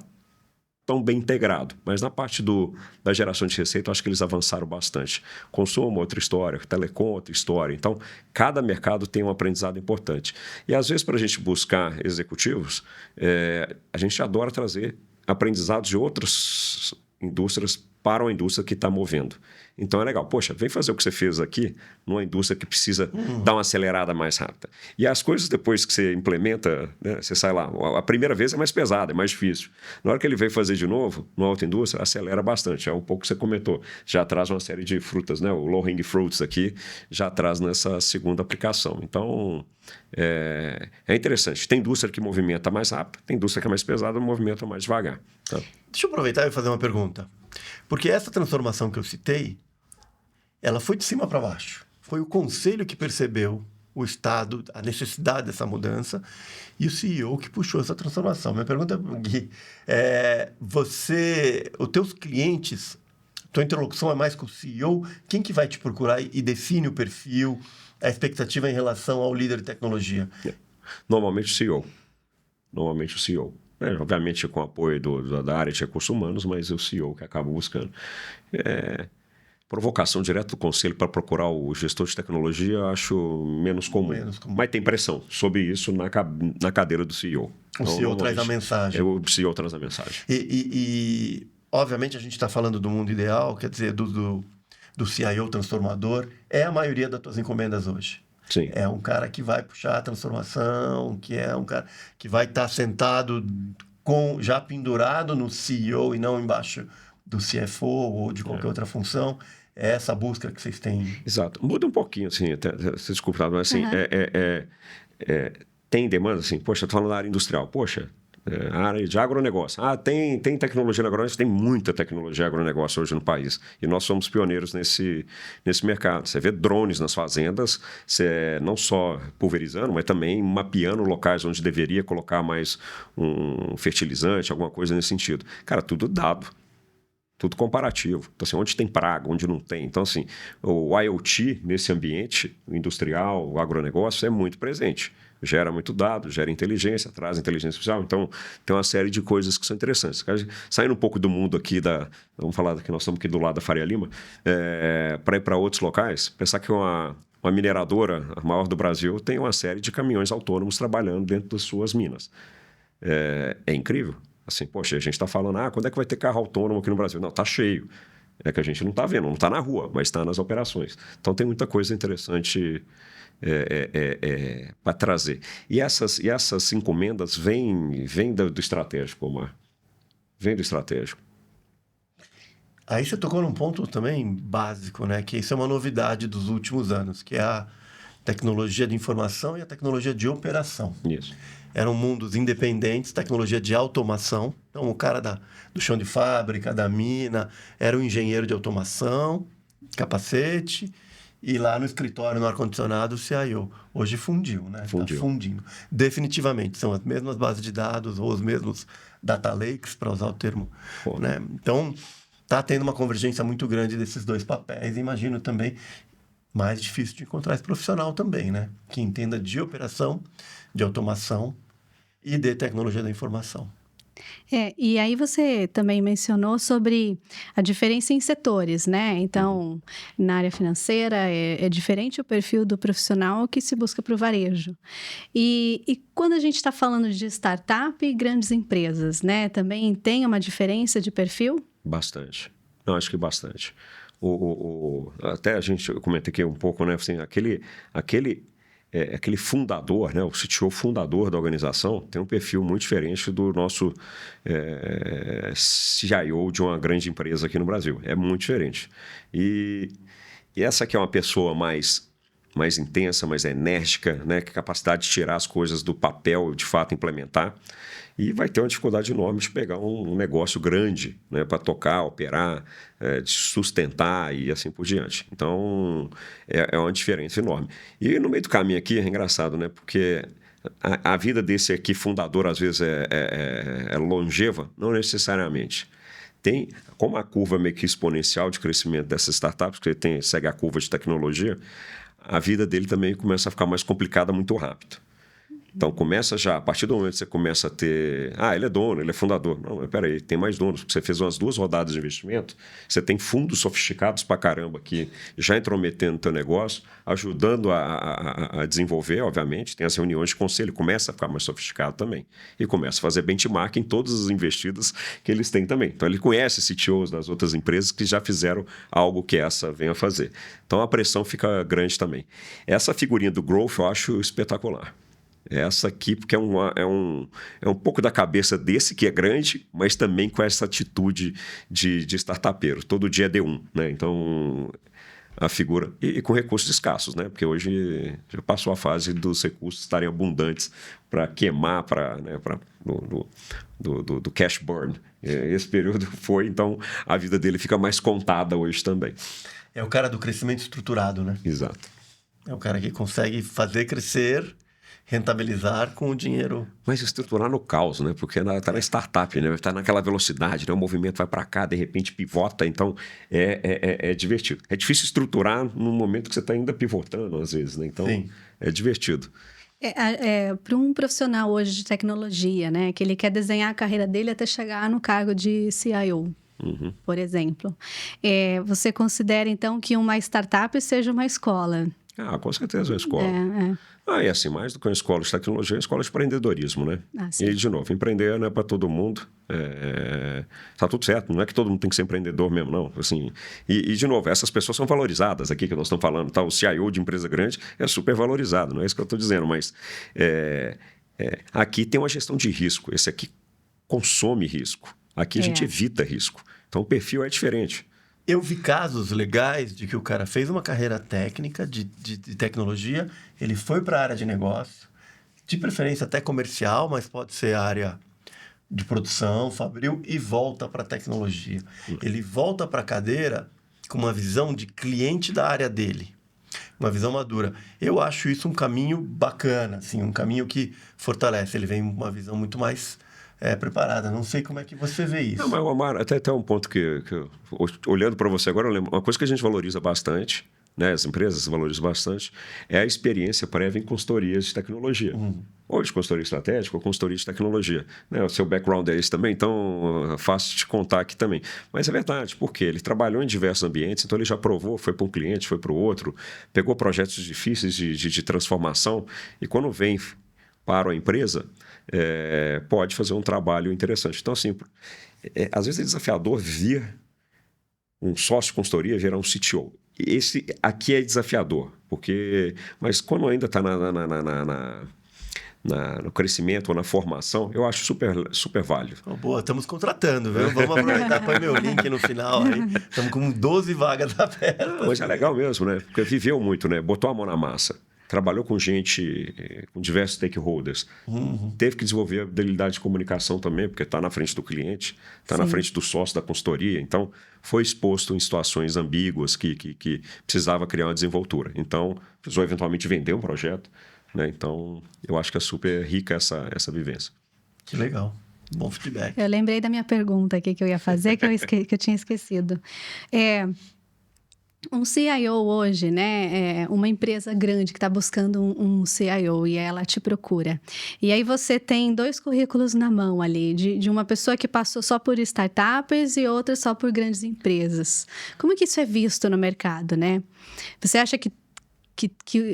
tão bem integrado, mas na parte da geração de receita, eu acho que eles avançaram bastante. Consumo, outra história, telecom, outra história. Então, cada mercado tem um aprendizado importante. E, às vezes, para a gente buscar executivos, a gente adora trazer aprendizados de outras indústrias para uma indústria que está movendo. Então é legal. Poxa, vem fazer o que você fez aqui numa indústria que precisa dar uma acelerada mais rápida. E as coisas, depois que você implementa, né, você sai lá. A primeira vez é mais pesada, é mais difícil. Na hora que ele vem fazer de novo, numa outra indústria, acelera bastante. É um pouco que você comentou. Já traz uma série de frutas, né? O low-hanging fruits aqui já traz nessa segunda aplicação. Então, é interessante. Tem indústria que movimenta mais rápido, tem indústria que é mais pesada, movimenta mais devagar. Tá? Deixa eu aproveitar e fazer uma pergunta. Porque essa transformação que eu citei, ela foi de cima para baixo. Foi o conselho que percebeu o estado, a necessidade dessa mudança e o CEO que puxou essa transformação. Minha pergunta, Gui, os teus clientes, tua interlocução é mais com o CEO? Quem que vai te procurar e define o perfil, a expectativa em relação ao líder de tecnologia? Normalmente o CEO. Obviamente com o apoio da área de recursos humanos, mas é o CEO que acaba buscando. Provocação direta do conselho para procurar o gestor de tecnologia, eu acho menos comum. Mas tem pressão sobre isso na cadeira do CEO. O então, CEO traz a mensagem. O CEO traz a mensagem. E obviamente, a gente está falando do mundo ideal, quer dizer, do CIO transformador. É a maioria das tuas encomendas hoje. Sim. É um cara que vai puxar a transformação, que é um cara que vai estar sentado já pendurado no CEO e não embaixo do CFO ou de qualquer outra função. É essa busca que vocês têm. Exato. Muda um pouquinho, assim, desculpa, mas assim, tem demanda, assim, poxa, estou falando da área industrial, poxa, a área de agronegócio. Tem tecnologia no agronegócio, tem muita tecnologia agronegócio hoje no país. E nós somos pioneiros nesse mercado. Você vê drones nas fazendas, não só pulverizando, mas também mapeando locais onde deveria colocar mais um fertilizante, alguma coisa nesse sentido. Cara, tudo dado. Tudo comparativo. Então, assim, onde tem praga, onde não tem. Então, assim, o IoT nesse ambiente industrial, o agronegócio, é muito presente. Gera muito dado, gera inteligência, traz inteligência artificial. Então, tem uma série de coisas que são interessantes. Saindo um pouco do mundo aqui vamos falar que nós estamos aqui do lado da Faria Lima, para ir para outros locais, pensar que uma mineradora, a maior do Brasil, tem uma série de caminhões autônomos trabalhando dentro das suas minas. É incrível. Assim, poxa, a gente está falando, quando é que vai ter carro autônomo aqui no Brasil? Não, está cheio. É que a gente não está vendo, não está na rua, mas está nas operações. Então, tem muita coisa interessante para trazer. E essas encomendas vêm do estratégico, Omar. Vem do estratégico. Aí você tocou num ponto também básico, né? Que isso é uma novidade dos últimos anos, que é a tecnologia de informação e a tecnologia de operação. Isso. Eram mundos independentes, tecnologia de automação. Então, o cara do chão de fábrica, da mina, era o engenheiro de automação, capacete, e lá no escritório, no ar-condicionado, o CIO. Hoje fundiu, né? Está fundindo. Definitivamente. São as mesmas bases de dados ou os mesmos data lakes, para usar o termo. Né? Então, está tendo uma convergência muito grande desses dois papéis. E imagino também mais difícil de encontrar esse profissional também, né? Que entenda de operação, de automação e de tecnologia da informação. E aí você também mencionou sobre a diferença em setores, né? Então, na área financeira é diferente o perfil do profissional que se busca para o varejo. E quando a gente está falando de startup e grandes empresas, né? Também tem uma diferença de perfil? Bastante. Não, acho que bastante. Até eu comentei aqui um pouco, né? Assim, aquele fundador, né, o CTO fundador da organização, tem um perfil muito diferente do nosso CIO de uma grande empresa aqui no Brasil. É muito diferente. E essa aqui é uma pessoa mais intensa, mais enérgica, né, com a capacidade de tirar as coisas do papel, de fato implementar. E vai ter uma dificuldade enorme de pegar um negócio grande, né, para tocar, operar, de sustentar e assim por diante. Então, é uma diferença enorme. E no meio do caminho aqui é engraçado, né, porque a vida desse aqui fundador, às vezes, é longeva? Não necessariamente. Como a curva meio que exponencial de crescimento dessas startups, que segue a curva de tecnologia, a vida dele também começa a ficar mais complicada muito rápido. Então, começa já, a partir do momento que você começa a ter... ele é dono, ele é fundador. Não, mas peraí, tem mais donos, porque você fez umas 2 rodadas de investimento, você tem fundos sofisticados pra caramba que já intrometendo no teu negócio, ajudando a desenvolver, obviamente. Tem as reuniões de conselho, começa a ficar mais sofisticado também. E começa a fazer benchmark em todas as investidas que eles têm também. Então, ele conhece CTOs das outras empresas que já fizeram algo que essa venha fazer. Então, a pressão fica grande também. Essa figurinha do growth eu acho espetacular. Essa aqui, porque é um pouco da cabeça desse, que é grande, mas também com essa atitude de startupeiro. Todo dia é D1, né? Então, a figura... E com recursos escassos, né? Porque hoje já passou a fase dos recursos estarem abundantes para queimar, do cash burn. Esse período foi, então, a vida dele fica mais contada hoje também. É o cara do crescimento estruturado, né? Exato. É o cara que consegue fazer crescer... rentabilizar com o dinheiro. Mas estruturar no caos, né? Porque está na startup, né? Está naquela velocidade, né? O movimento vai para cá, de repente pivota, então é divertido. É difícil estruturar no momento que você está ainda pivotando, às vezes, né? Então, sim, é divertido. Para um profissional hoje de tecnologia, né? Que ele quer desenhar a carreira dele até chegar no cargo de CIO, por exemplo. Você considera, então, que uma startup seja uma escola? Com certeza é uma escola. E assim, mais do que uma escola de tecnologia, é uma escola de empreendedorismo, né? E, de novo, empreender não é para todo mundo. Tá tudo certo, não é que todo mundo tem que ser empreendedor mesmo, não. Assim, e, de novo, essas pessoas são valorizadas aqui que nós estamos falando. Tá? O CIO de empresa grande é super valorizado, não é isso que eu estou dizendo, mas aqui tem uma gestão de risco. Esse aqui consome risco. Aqui a gente evita risco. Então, o perfil é diferente. Eu vi casos legais de que o cara fez uma carreira técnica de tecnologia, ele foi para a área de negócio, de preferência até comercial, mas pode ser a área de produção, fabril, e volta para a tecnologia. Ele volta para a cadeira com uma visão de cliente da área dele, uma visão madura. Eu acho isso um caminho bacana, assim, um caminho que fortalece. Ele vem uma visão muito mais... preparada. Não sei como é que você vê isso. Não, mas, Omar, até um ponto que olhando para você agora, eu lembro, uma coisa que a gente valoriza bastante, né, as empresas valorizam bastante, é a experiência prévia em consultorias de tecnologia. Ou de consultoria estratégica, ou consultoria de tecnologia. Né? O seu background é esse também, então fácil te contar aqui também. Mas é verdade, porque ele trabalhou em diversos ambientes, então ele já provou, foi para um cliente, foi para o outro, pegou projetos difíceis de transformação, e quando vem para a empresa, pode fazer um trabalho interessante. Então, assim, às vezes é desafiador vir um sócio de consultoria virar um CTO. Esse aqui é desafiador, mas quando ainda está no crescimento ou na formação, eu acho super válido. Boa, estamos contratando, viu? Vamos aproveitar, põe meu link no final aí. Estamos com 12 vagas abertas. Mas é legal mesmo, né? Porque viveu muito, né? Botou a mão na massa. Trabalhou com gente, com diversos stakeholders. Teve que desenvolver a habilidade de comunicação também, porque está na frente do cliente, está na frente do sócio da consultoria. Então, foi exposto em situações ambíguas que precisava criar uma desenvoltura. Então, precisou eventualmente vender um projeto. Né? Então, eu acho que é super rica essa vivência. Que legal. Bom feedback. Eu lembrei da minha pergunta aqui que eu ia fazer, que eu tinha esquecido. Um CIO hoje, né, uma empresa grande que está buscando um CIO e ela te procura. E aí você tem 2 currículos na mão ali, de uma pessoa que passou só por startups e outra só por grandes empresas. Como que isso é visto no mercado, né? Você acha que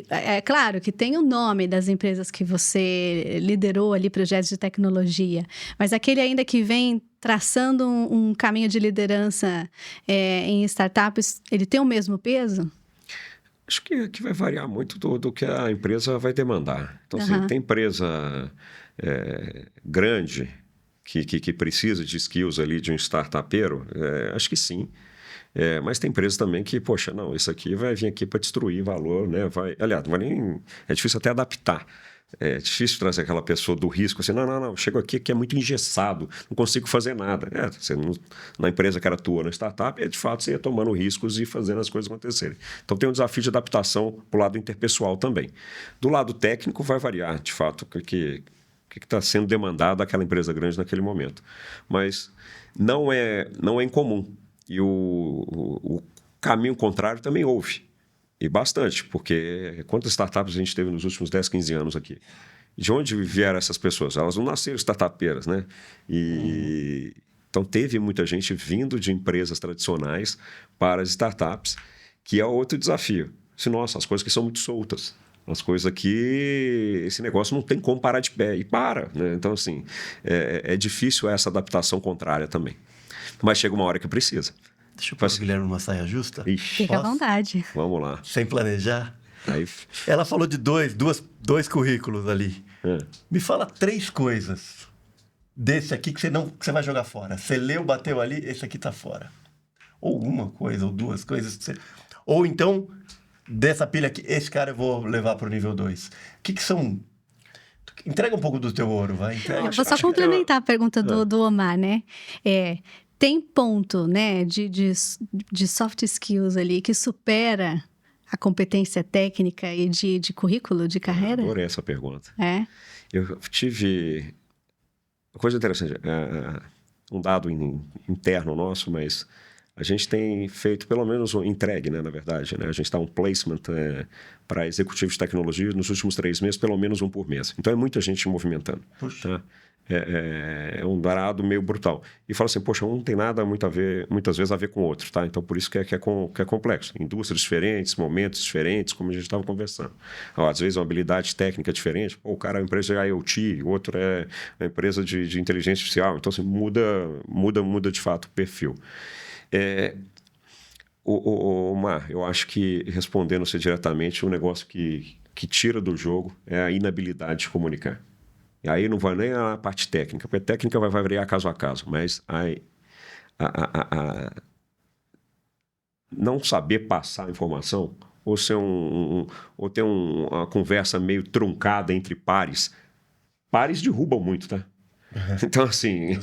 é claro que tem o nome das empresas que você liderou ali, projetos de tecnologia, mas aquele ainda que vem traçando um caminho de liderança em startups, ele tem o mesmo peso? Acho que vai variar muito do que a empresa vai demandar. Então, assim, tem empresa grande que precisa de skills ali de um startupeiro, acho que sim. Mas tem empresas também que, poxa, não, isso aqui vai vir aqui para destruir valor, né? Aliás, não vai nem, é difícil até adaptar. É difícil trazer aquela pessoa do risco assim, não, chego aqui que é muito engessado, não consigo fazer nada. Na empresa que era tua, na startup, de fato você ia tomando riscos e fazendo as coisas acontecerem. Então tem um desafio de adaptação para o lado interpessoal também. Do lado técnico vai variar, de fato, o que está sendo demandado daquela empresa grande naquele momento. Mas não é incomum. E o caminho contrário também houve. E bastante, porque quantas startups a gente teve nos últimos 10, 15 anos aqui? De onde vieram essas pessoas? Elas não nasceram startupeiras, né? Então teve muita gente vindo de empresas tradicionais para as startups, que é outro desafio. Nossa, as coisas que são muito soltas. As coisas aqui, esse negócio não tem como parar de pé. E para, né? Então, assim, é difícil essa adaptação contrária também. Mas chega uma hora que precisa. Deixa eu fazer o Guilherme uma saia justa. Ixi, Fica à vontade. vamos lá. Sem planejar. Aí... Ela falou de dois currículos ali. Me fala 3 coisas desse aqui que você vai jogar fora. Você leu, bateu ali, esse aqui tá fora. Ou uma coisa, ou 2 coisas. Ou então, dessa pilha aqui, esse cara eu vou levar pro nível 2. O que são... Entrega um pouco do teu ouro, vai. Eu vou só complementar a pergunta do Omar, né? Tem ponto, né, de soft skills ali que supera a competência técnica e de currículo, de carreira? Adorei essa pergunta. Eu tive... Uma coisa interessante, um dado interno nosso, mas a gente tem feito pelo menos entregue, né, na verdade. Né? A gente está um placement para executivos de tecnologia nos últimos 3 meses, pelo menos um por mês. Então é muita gente movimentando. Tá? É um dado meio brutal. E fala assim, poxa, um não tem nada muitas vezes a ver com o outro, tá? Então, por isso que é complexo. Indústrias diferentes, momentos diferentes, como a gente estava conversando. Às vezes, uma habilidade técnica diferente. O cara é uma empresa de IoT, o outro é uma empresa de inteligência artificial. Então, assim, muda de fato o perfil. Omar, eu acho que, respondendo-se diretamente, um negócio que tira do jogo é a inabilidade de comunicar. E aí não vai nem a parte técnica, porque a técnica vai variar caso a caso, mas não saber passar a informação, ou ser ou ter uma conversa meio truncada entre pares. Pares derrubam muito, tá? Então, assim,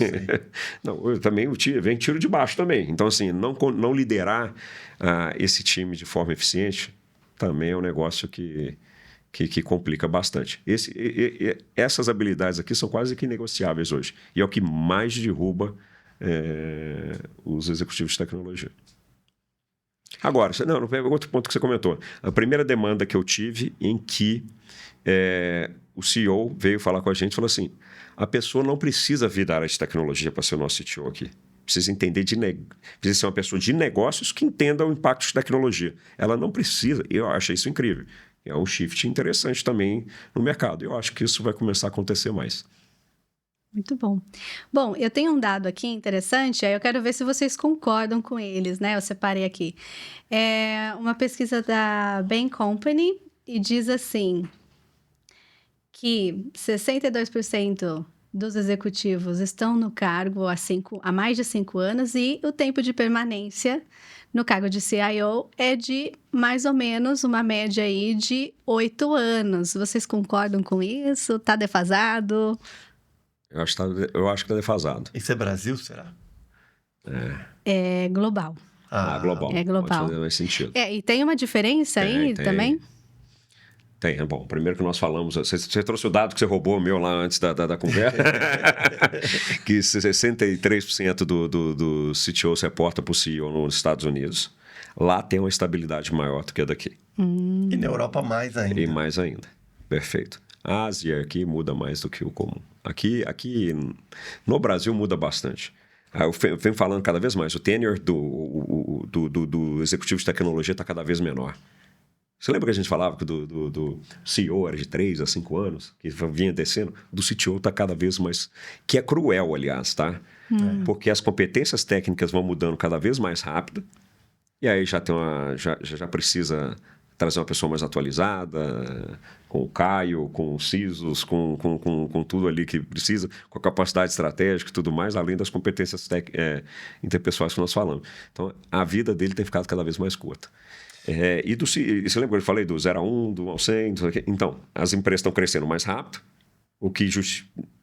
eu também vem tiro de baixo também. Então, assim, não liderar esse time de forma eficiente também é um negócio que complica bastante. Essas habilidades aqui são quase que negociáveis hoje. E é o que mais derruba os executivos de tecnologia. Agora, outro ponto que você comentou. A primeira demanda que eu tive em que o CEO veio falar com a gente e falou assim, a pessoa não precisa vir da área de tecnologia para ser o nosso CTO aqui. Precisa entender precisa ser uma pessoa de negócios que entenda o impacto de tecnologia. Ela não precisa. Eu acho isso incrível. É um shift interessante também no mercado. Eu acho que isso vai começar a acontecer mais. Muito bom. Bom, eu tenho um dado aqui interessante, aí eu quero ver se vocês concordam com eles, né? Eu separei aqui. É uma pesquisa da Bain Company e diz assim que 62% dos executivos estão no cargo há mais de 5 anos e o tempo de permanência no cargo de CIO é de mais ou menos uma média aí de 8 anos. Vocês concordam com isso? Está defasado? Eu acho que está defasado. Isso é Brasil, será? É global. Global. É global. Pode fazer mais sentido. E tem uma diferença aí também? Tem. Bom, primeiro que nós falamos... Você trouxe o dado que você roubou meu lá antes da conversa. Que 63% do CTO se reporta para o CEO nos Estados Unidos. Lá tem uma estabilidade maior do que a daqui. E na Europa mais ainda. E mais ainda. Perfeito. A Ásia aqui muda mais do que o comum. Aqui no Brasil muda bastante. Eu venho falando cada vez mais. O tenure do executivo de tecnologia está cada vez menor. Você lembra que a gente falava que do CEO era de 3 a 5 anos, que vinha descendo? Do CTO está cada vez mais... Que é cruel, aliás, tá? Porque as competências técnicas vão mudando cada vez mais rápido, e aí já precisa trazer uma pessoa mais atualizada, com o Caio, com o CISOs, com tudo ali que precisa, com a capacidade estratégica e tudo mais, além das competências interpessoais que nós falamos. Então, a vida dele tem ficado cada vez mais curta. E você lembra que eu falei do 0 a 1, do 1 ao 100? Então, as empresas estão crescendo mais rápido, o que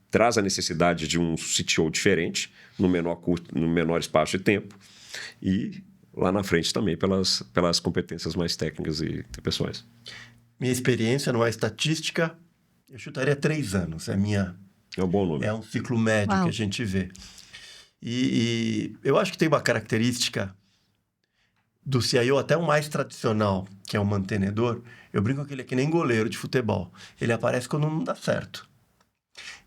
traz a necessidade de um CTO diferente, no menor espaço de tempo, e lá na frente também pelas competências mais técnicas e pessoais. Minha experiência numa estatística, eu chutaria 3 anos. É um bom número. É um ciclo médio que a gente vê. E eu acho que tem uma característica do CIO, até o mais tradicional, que é o mantenedor. Eu brinco que ele é que nem goleiro de futebol. Ele aparece quando não dá certo.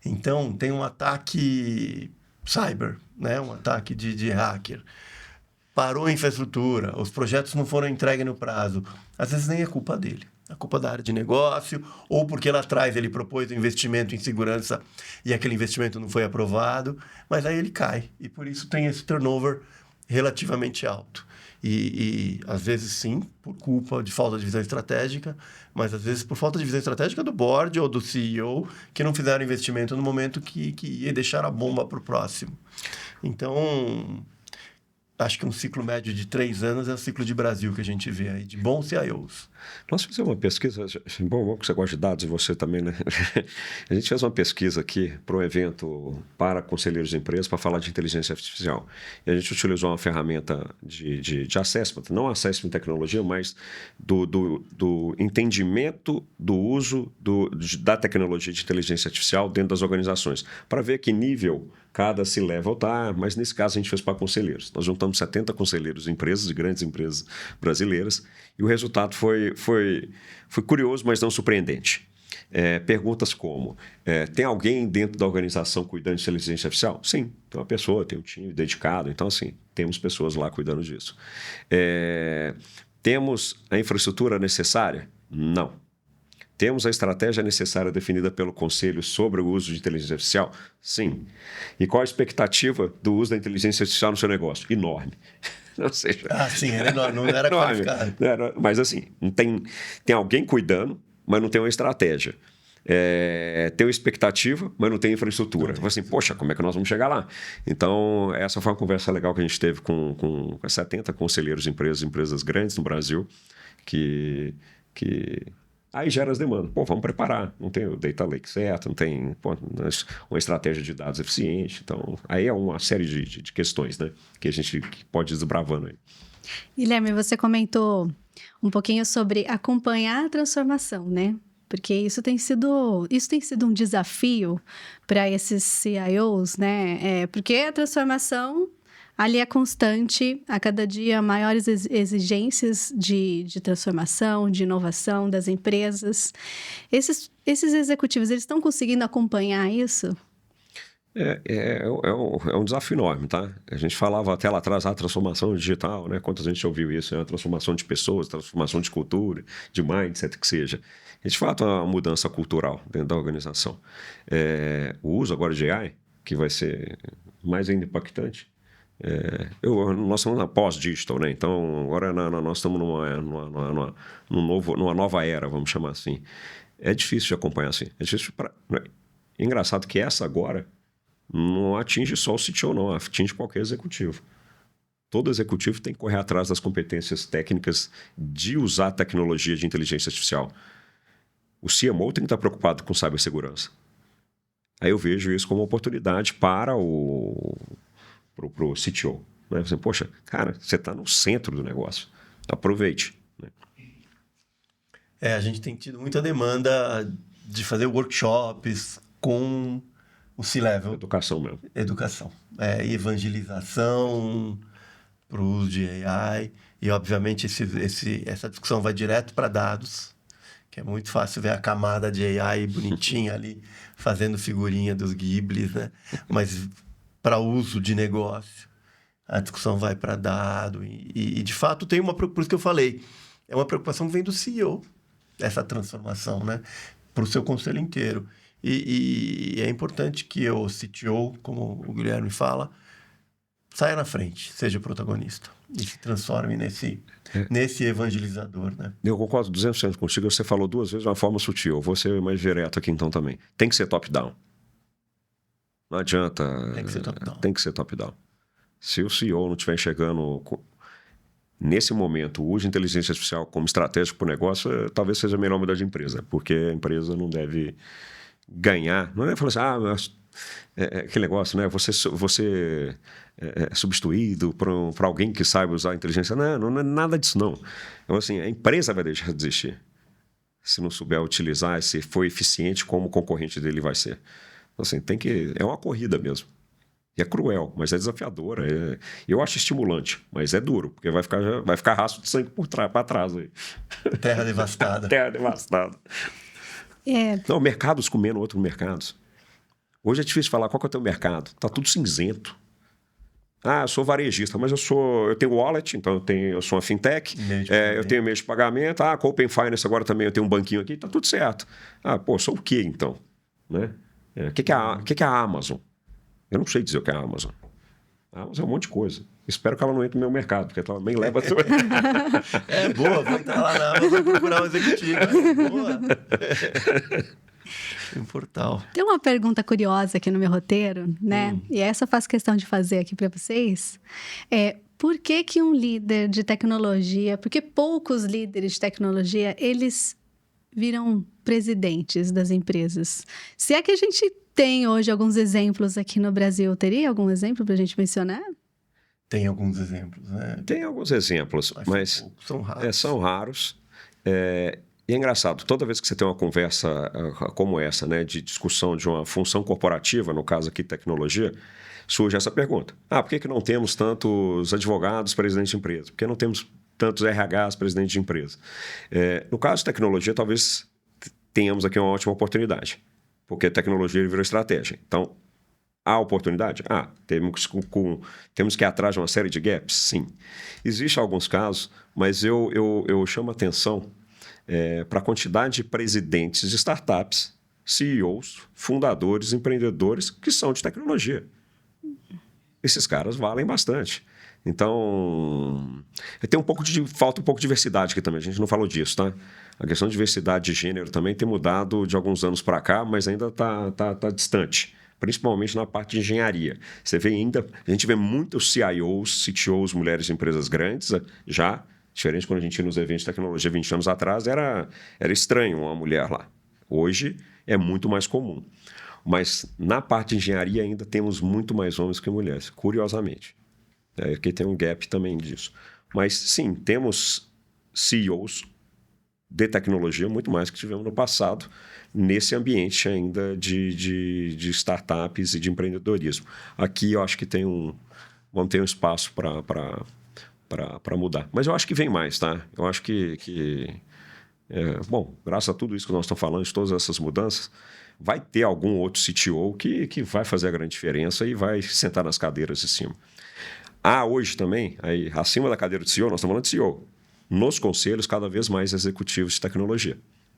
Então, tem um ataque cyber, né? Um ataque de hacker. Parou a infraestrutura, os projetos não foram entregues no prazo. Às vezes nem é culpa dele. É culpa da área de negócio, ou porque lá atrás ele propôs um investimento em segurança e aquele investimento não foi aprovado, mas aí ele cai. E por isso tem esse turnover relativamente alto. E às vezes sim, por culpa de falta de visão estratégica, mas às vezes por falta de visão estratégica do board ou do CEO, que não fizeram investimento no momento que ia deixar a bomba para o próximo. Então, acho que um ciclo médio de 3 anos é o ciclo de Brasil que a gente vê aí, de bons CIOs. Nós fizemos uma pesquisa, bom que você gosta de dados e você também, né? A gente fez uma pesquisa aqui para um evento para conselheiros de empresas para falar de inteligência artificial. E a gente utilizou uma ferramenta de assessment, não assessment de tecnologia, mas do entendimento do uso da tecnologia de inteligência artificial dentro das organizações, para ver que nível cada C-level está, mas nesse caso a gente fez para conselheiros. Nós juntamos 70 conselheiros de empresas, de grandes empresas brasileiras, e o resultado foi curioso, mas não surpreendente. Perguntas como, tem alguém dentro da organização cuidando de inteligência artificial? Sim, tem uma pessoa, tem um time dedicado, então assim, temos pessoas lá cuidando disso. Temos a infraestrutura necessária? Não. Temos a estratégia necessária definida pelo Conselho sobre o uso de inteligência artificial? Sim. E qual a expectativa do uso da inteligência artificial no seu negócio? Enorme. Ou seja, sim, era enorme, não era qualificado. Mas assim, tem alguém cuidando, mas não tem uma estratégia. Tem uma expectativa, mas não tem infraestrutura. Então, assim, poxa, como é que nós vamos chegar lá? Então, essa foi uma conversa legal que a gente teve com 70 conselheiros de empresas grandes no Brasil, que aí gera as demandas. Vamos preparar. Não tem o data lake certo, não tem uma estratégia de dados eficiente. Então, aí é uma série de questões, né, que a gente pode ir desbravando aí. Guilherme, você comentou um pouquinho sobre acompanhar a transformação, né? Porque isso tem sido um desafio para esses CIOs, né? Porque a transformação ali é constante, a cada dia maiores exigências de transformação, de inovação das empresas. Esses executivos, eles estão conseguindo acompanhar isso? É um desafio enorme, tá? A gente falava até lá atrás, a transformação digital, né? Quantas gente ouviu isso? É uma transformação de pessoas, transformação de cultura, de mindset, que seja. E, de fato, é uma mudança cultural dentro da organização. O uso agora de AI, que vai ser mais ainda impactante. Nós estamos na pós-digital, né? Então, agora nós estamos numa nova era, vamos chamar assim. É difícil de acompanhar assim. É engraçado que essa agora não atinge só o CTO, não. Atinge qualquer executivo. Todo executivo tem que correr atrás das competências técnicas de usar tecnologia de inteligência artificial. O CMO tem que estar preocupado com cibersegurança. Aí eu vejo isso como uma oportunidade para o CTO. Né? Assim, poxa, cara, você está no centro do negócio. Aproveite. Né? A gente tem tido muita demanda de fazer workshops com o C-Level. Educação mesmo. Educação. Evangelização para o uso de AI. E, obviamente, essa discussão vai direto para dados, que é muito fácil ver a camada de AI bonitinha ali, fazendo figurinha dos Ghiblis, né? Mas para uso de negócio, a discussão vai para dado. E, de fato, tem por isso que eu falei, é uma preocupação que vem do CEO, essa transformação, né? Para o seu conselho inteiro. E é importante que o CTO, como o Guilherme fala, saia na frente, seja o protagonista e se transforme nesse evangelizador, né? Eu concordo 200% contigo. Você falou 2 vezes de uma forma sutil. Eu vou ser mais direto aqui então também. Tem que ser top-down. Não adianta... Tem que ser top-down. Tem que ser top-down. Se o CEO não estiver enxergando, nesse momento, o uso de inteligência artificial como estratégico para o negócio, talvez seja melhor mudar de empresa, porque a empresa não deve ganhar. Não é falar assim, mas aquele negócio, né? Você é substituído para alguém que saiba usar a inteligência. Não é nada disso, não. Então, assim, a empresa vai deixar de existir se não souber utilizar, se for eficiente como o concorrente dele vai ser. Então, assim, é uma corrida mesmo. E é cruel, mas é desafiadora. Eu acho estimulante, mas é duro, porque vai ficar rastro de sangue para trás. Aí. Terra devastada. Terra devastada. Não, mercados comendo outros mercados. Hoje é difícil falar qual que é o teu mercado. Está tudo cinzento. Eu sou varejista, mas eu tenho wallet, então eu sou uma fintech, eu tenho meio de pagamento. Com Open Finance agora também eu tenho um banquinho aqui, está tudo certo. Sou o quê então? Né? O que é a Amazon? Eu não sei dizer o que é a Amazon. A Amazon é um monte de coisa. Espero que ela não entre no meu mercado, porque ela também leva... Boa, vou entrar lá na Amazon e procurar um executivo. Boa. Um portal. Tem uma pergunta curiosa aqui no meu roteiro, né? E essa eu faço questão de fazer aqui para vocês. Por que um líder de tecnologia, por que poucos líderes de tecnologia, eles viram presidentes das empresas? Se é que a gente tem hoje alguns exemplos aqui no Brasil, teria algum exemplo para a gente mencionar? Tem alguns exemplos, né? Tem alguns exemplos, mas são raros. São raros. E é engraçado, toda vez que você tem uma conversa como essa, né, de discussão de uma função corporativa, no caso aqui tecnologia, surge essa pergunta. Por que não temos tantos advogados presidentes de empresa? Por que não temos tantos RHs presidentes de empresa? No caso de tecnologia, talvez tenhamos aqui uma ótima oportunidade, porque a tecnologia virou estratégia. Então, há oportunidade? Temos que ir atrás de uma série de gaps? Sim. Existem alguns casos, mas eu chamo a atenção para a quantidade de presidentes de startups, CEOs, fundadores, empreendedores que são de tecnologia. Esses caras valem bastante. Então, falta um pouco de diversidade aqui também. A gente não falou disso, tá? A questão de diversidade de gênero também tem mudado de alguns anos para cá, mas ainda está distante. Principalmente na parte de engenharia. A gente vê muitos CIOs, CTOs, mulheres de empresas grandes, já. Diferente quando a gente ia nos eventos de tecnologia 20 anos atrás, era estranho uma mulher lá. Hoje é muito mais comum. Mas na parte de engenharia ainda temos muito mais homens que mulheres, curiosamente. Aqui tem um gap também disso. Mas sim, temos CEOs de tecnologia muito mais que tivemos no passado, nesse ambiente ainda de startups e de empreendedorismo. Aqui eu acho que vamos ter um espaço para mudar. Mas eu acho que vem mais, tá? Eu acho graças a tudo isso que nós estamos falando, de todas essas mudanças, vai ter algum outro CTO que vai fazer a grande diferença e vai sentar nas cadeiras de cima. Hoje também, aí, acima da cadeira de CEO, nós estamos falando de CEO, nos conselhos, cada vez mais executivos de tecnologia.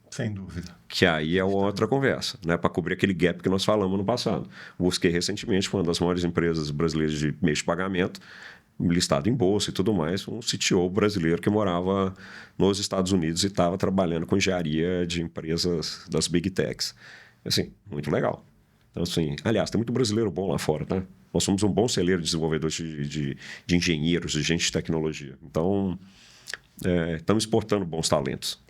Sem dúvida. Que aí é outra conversa, né? Para cobrir aquele gap que nós falamos no passado. Busquei recentemente, com uma das maiores empresas brasileiras de meio de pagamento, listado em bolsa e tudo mais, um CTO brasileiro que morava nos Estados Unidos e estava trabalhando com engenharia de empresas das Big Techs. Assim, muito legal. Então, assim, aliás, tem muito brasileiro bom lá fora, tá? Nós somos um bom celeiro de desenvolvedores de engenheiros, de gente de tecnologia. Então, estamos exportando bons talentos.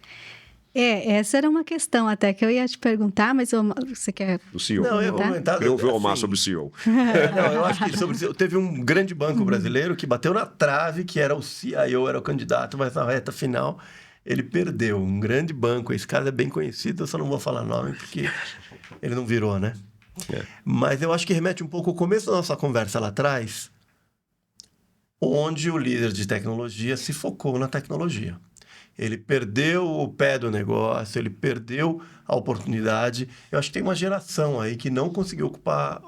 Essa era uma questão até que eu ia te perguntar, mas você quer... O CEO. Não, eu vou comentar. Eu ouvi o Omar sobre o CEO. Eu acho que sobre o CEO, teve um grande banco brasileiro que bateu na trave, que era o CIO, era o candidato, mas na reta final ele perdeu. Um grande banco, esse caso é bem conhecido, eu só não vou falar nome porque ele não virou, né? Mas eu acho que remete um pouco ao começo da nossa conversa lá atrás, onde o líder de tecnologia se focou na tecnologia. Ele perdeu o pé do negócio, ele perdeu a oportunidade. Eu acho que tem uma geração aí que não conseguiu ocupar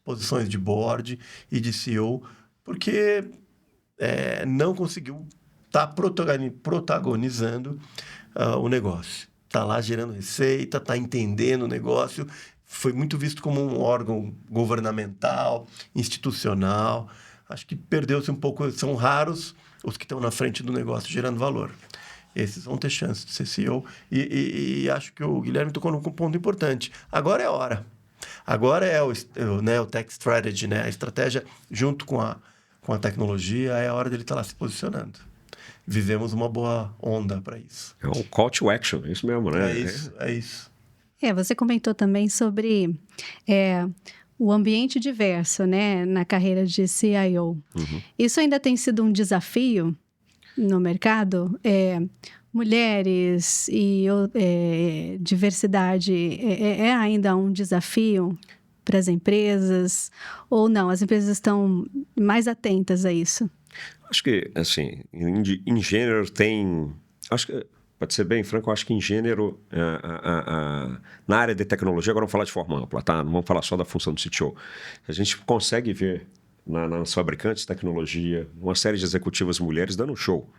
posições de board e de CEO porque não conseguiu estar protagonizando o negócio. Está lá gerando receita, está entendendo o negócio. Foi muito visto como um órgão governamental, institucional. acho que perdeu-se um pouco, são raros os que estão na frente do negócio gerando valor. Esses vão ter chance de ser CEO. E acho que o Guilherme tocou num ponto importante. Agora é a hora. Agora é o Tech Strategy, né? A estratégia junto com a tecnologia, é a hora dele estar lá se posicionando. Vivemos uma boa onda para isso. É um call to action, é isso mesmo, né? É isso. Você comentou também sobre o ambiente diverso, né, na carreira de CIO. Uhum. Isso ainda tem sido um desafio no mercado? Mulheres e diversidade é ainda um desafio para as empresas? Ou não? As empresas estão mais atentas a isso? Acho que, assim, em gênero tem... Acho que, para ser bem franco, eu acho que em gênero, na área de tecnologia, agora vamos falar de forma ampla, tá? Não vamos falar só da função do CTO. A gente consegue ver nas fabricantes de tecnologia uma série de executivas mulheres dando um show.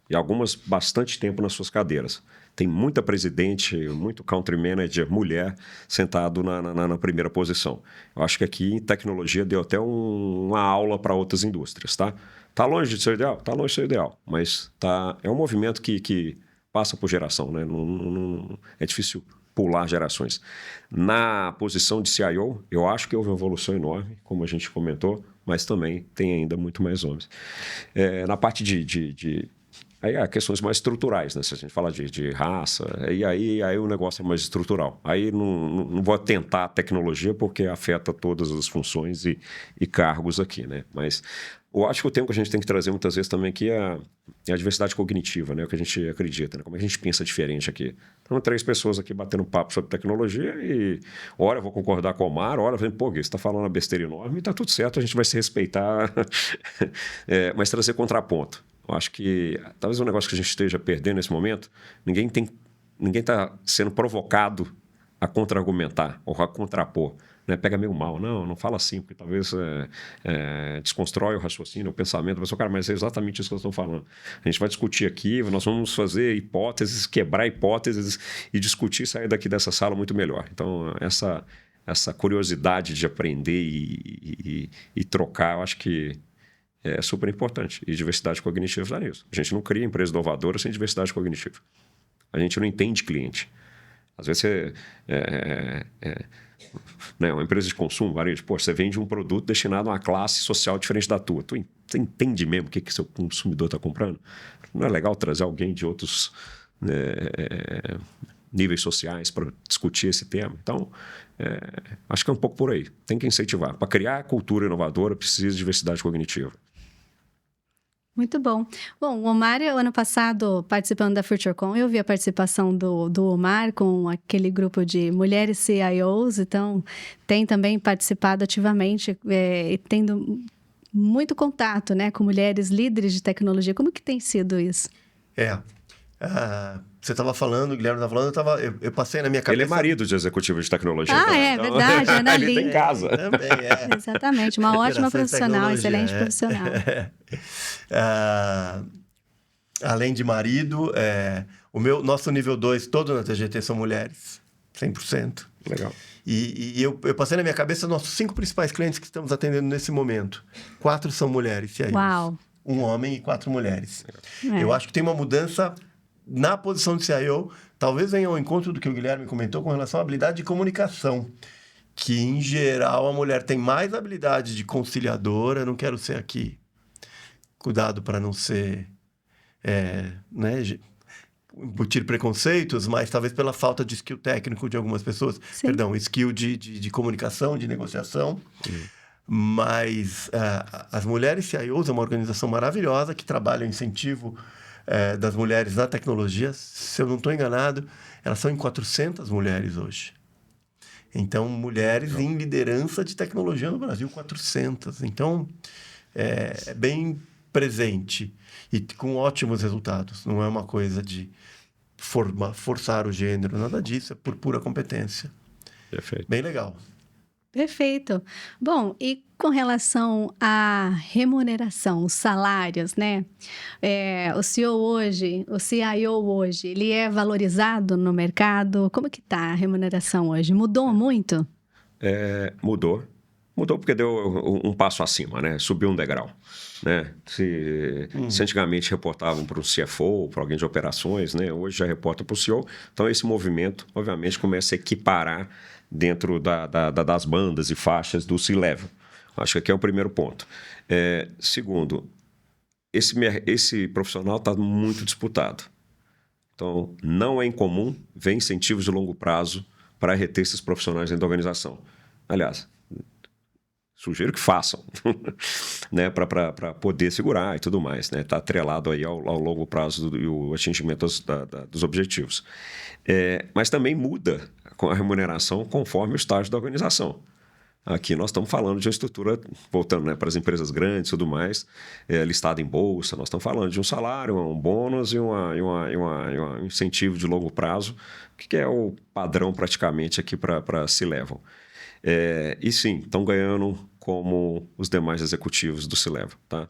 E algumas bastante tempo nas suas cadeiras. Tem muita presidente, muito country manager mulher sentado na primeira posição. Eu acho que aqui em tecnologia deu até uma aula para outras indústrias, tá? Tá longe de ser ideal? Tá longe de ser ideal, mas é um movimento que passa por geração, né? Não, é difícil pular gerações. Na posição de CIO, eu acho que houve uma evolução enorme, como a gente comentou, mas também tem ainda muito mais homens. Na parte aí há questões mais estruturais, né? Se a gente fala de raça, aí o negócio é mais estrutural. Aí não vou atentar à tecnologia porque afeta todas as funções e cargos aqui, né? Mas eu acho que o tema que a gente tem que trazer muitas vezes também aqui é a diversidade cognitiva, né? O que a gente acredita, né? Como a gente pensa diferente aqui. Então, 3 pessoas aqui batendo papo sobre tecnologia e hora eu vou concordar com o Omar, hora eu falo, pô, Gui, você está falando uma besteira enorme e tá tudo certo, a gente vai se respeitar, mas trazer contraponto. Eu acho que talvez um negócio que a gente esteja perdendo nesse momento, ninguém está sendo provocado a contra-argumentar ou a contrapor. Né? Pega meio mal. Não fala assim, porque talvez desconstrói o raciocínio, o pensamento. Mas, cara, mas é exatamente isso que eu estou falando. A gente vai discutir aqui, nós vamos fazer hipóteses, quebrar hipóteses e discutir e sair daqui dessa sala muito melhor. Então, essa curiosidade de aprender e trocar, eu acho que é super importante. E diversidade cognitiva está nisso. A gente não cria empresa inovadora sem diversidade cognitiva. A gente não entende cliente. Às vezes você... né, uma empresa de consumo, varejo, você vende um produto destinado a uma classe social diferente da tua. Você entende mesmo o que seu consumidor está comprando? Não é legal trazer alguém de outros níveis sociais para discutir esse tema? Então, acho que é um pouco por aí. Tem que incentivar. Para criar a cultura inovadora, precisa de diversidade cognitiva. Muito bom. Bom, o Omar, o ano passado, participando da FutureCon, eu vi a participação do Omar com aquele grupo de mulheres CIOs, então tem também participado ativamente e tendo muito contato, né, com mulheres líderes de tecnologia. Como que tem sido isso? Você estava falando, o Guilherme estava falando, eu passei na minha cabeça... Ele é marido de executivo de tecnologia. Verdade, Ana Ele tem casa. Também Exatamente, uma ótima profissional, excelente profissional. Além de marido, nosso nível 2, todo na TGT são mulheres, 100%. Legal. E eu passei na minha cabeça os nossos 5 principais clientes que estamos atendendo nesse momento. 4 são mulheres, e aí? Uau! 1 homem e 4 mulheres. Eu acho que tem uma mudança na posição de CIO, talvez venha ao encontro do que o Guilherme comentou com relação à habilidade de comunicação, que, em geral, a mulher tem mais habilidade de conciliadora. Não quero ser aqui, cuidado para não ser, embutir preconceitos, mas talvez pela falta de skill técnico de algumas pessoas. Sim. Perdão, skill de comunicação, de negociação. Mas as mulheres CIOs é uma organização maravilhosa que trabalha o incentivo das mulheres na tecnologia. Se eu não estou enganado, elas são em 400 mulheres hoje. Então, mulheres em liderança de tecnologia no Brasil, 400. Então, é bem presente e com ótimos resultados. Não é uma coisa de forçar o gênero, nada disso. É por pura competência. Perfeito. Bem legal. Perfeito. Bom, e com relação à remuneração, os salários, né? O CEO hoje, o CIO hoje, ele é valorizado no mercado? Como que está a remuneração hoje? Mudou muito? Mudou. Mudou porque deu um passo acima, né? Subiu um degrau, né? Se antigamente reportavam para o CFO, para alguém de operações, né? Hoje já reporta para o CEO. Então, esse movimento, obviamente, começa a equiparar dentro das bandas e faixas do C-Level. Acho que aqui é o primeiro ponto. Segundo, esse profissional está muito disputado. Então, não é incomum ver incentivos de longo prazo para reter esses profissionais dentro da organização. Aliás, sugiro que façam, né, para poder segurar e tudo mais, né? Está atrelado aí ao longo prazo e o atingimento dos objetivos. Mas também muda a remuneração conforme o estágio da organização. Aqui nós estamos falando de uma estrutura, voltando, né, para as empresas grandes e tudo mais, listada em bolsa, nós estamos falando de um salário, um bônus e um incentivo de longo prazo, que é o padrão praticamente aqui para C-Level. E sim, estão ganhando como os demais executivos do C-Level. Tá?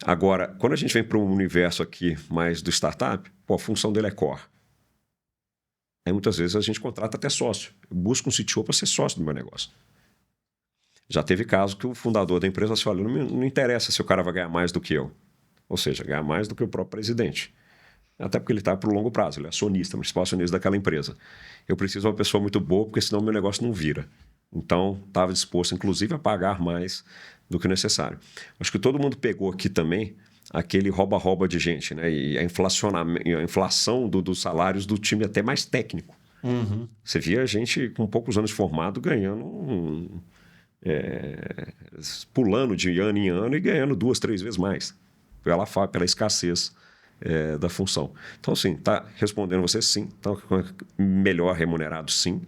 Agora, quando a gente vem para um universo aqui mais do startup, a função dele é core. Aí muitas vezes a gente contrata até sócio. Busca um CTO para ser sócio do meu negócio. Já teve caso que o fundador da empresa falou, não interessa se o cara vai ganhar mais do que eu. Ou seja, ganhar mais do que o próprio presidente. Até porque ele está para o longo prazo, ele é acionista, principal acionista daquela empresa. Eu preciso de uma pessoa muito boa, porque senão meu negócio não vira. Então, estava disposto, inclusive, a pagar mais do que necessário. Acho que todo mundo pegou aqui também aquele rouba-rouba de gente, né? E a inflação dos salários do time até mais técnico. Uhum. Você via gente com poucos anos de formado ganhando... pulando de ano em ano e ganhando 2, 3 vezes mais pela escassez da função. Então, sim, está respondendo você, sim, está melhor remunerado, sim,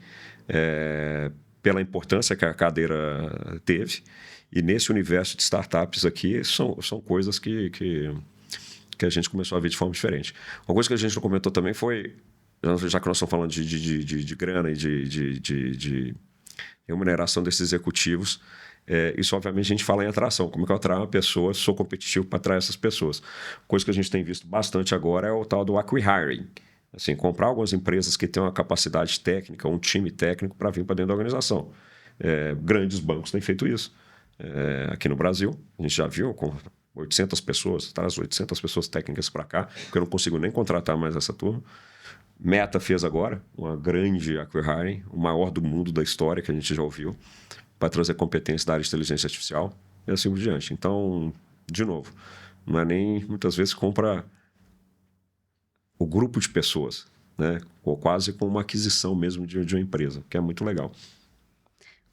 pela importância que a cadeira teve, e nesse universo de startups aqui são coisas que a gente começou a ver de forma diferente. Uma coisa que a gente não comentou também foi, já que nós estamos falando de grana e de remuneração desses executivos, isso obviamente a gente fala em atração. Como é que eu atraio uma pessoa, sou competitivo para atrair essas pessoas? Coisa que a gente tem visto bastante agora é o tal do acqui-hiring. Assim, comprar algumas empresas que têm uma capacidade técnica, um time técnico para vir para dentro da organização. Grandes bancos têm feito isso. Aqui no Brasil, a gente já viu com 800 pessoas, traz 800 pessoas técnicas para cá, porque eu não consigo nem contratar mais essa turma. Meta fez agora uma grande acqui-hiring, o maior do mundo da história que a gente já ouviu, para trazer competência da área de inteligência artificial e assim por diante. Então, de novo, não é nem muitas vezes compra o grupo de pessoas, né? Ou quase com uma aquisição mesmo de uma empresa, que é muito legal.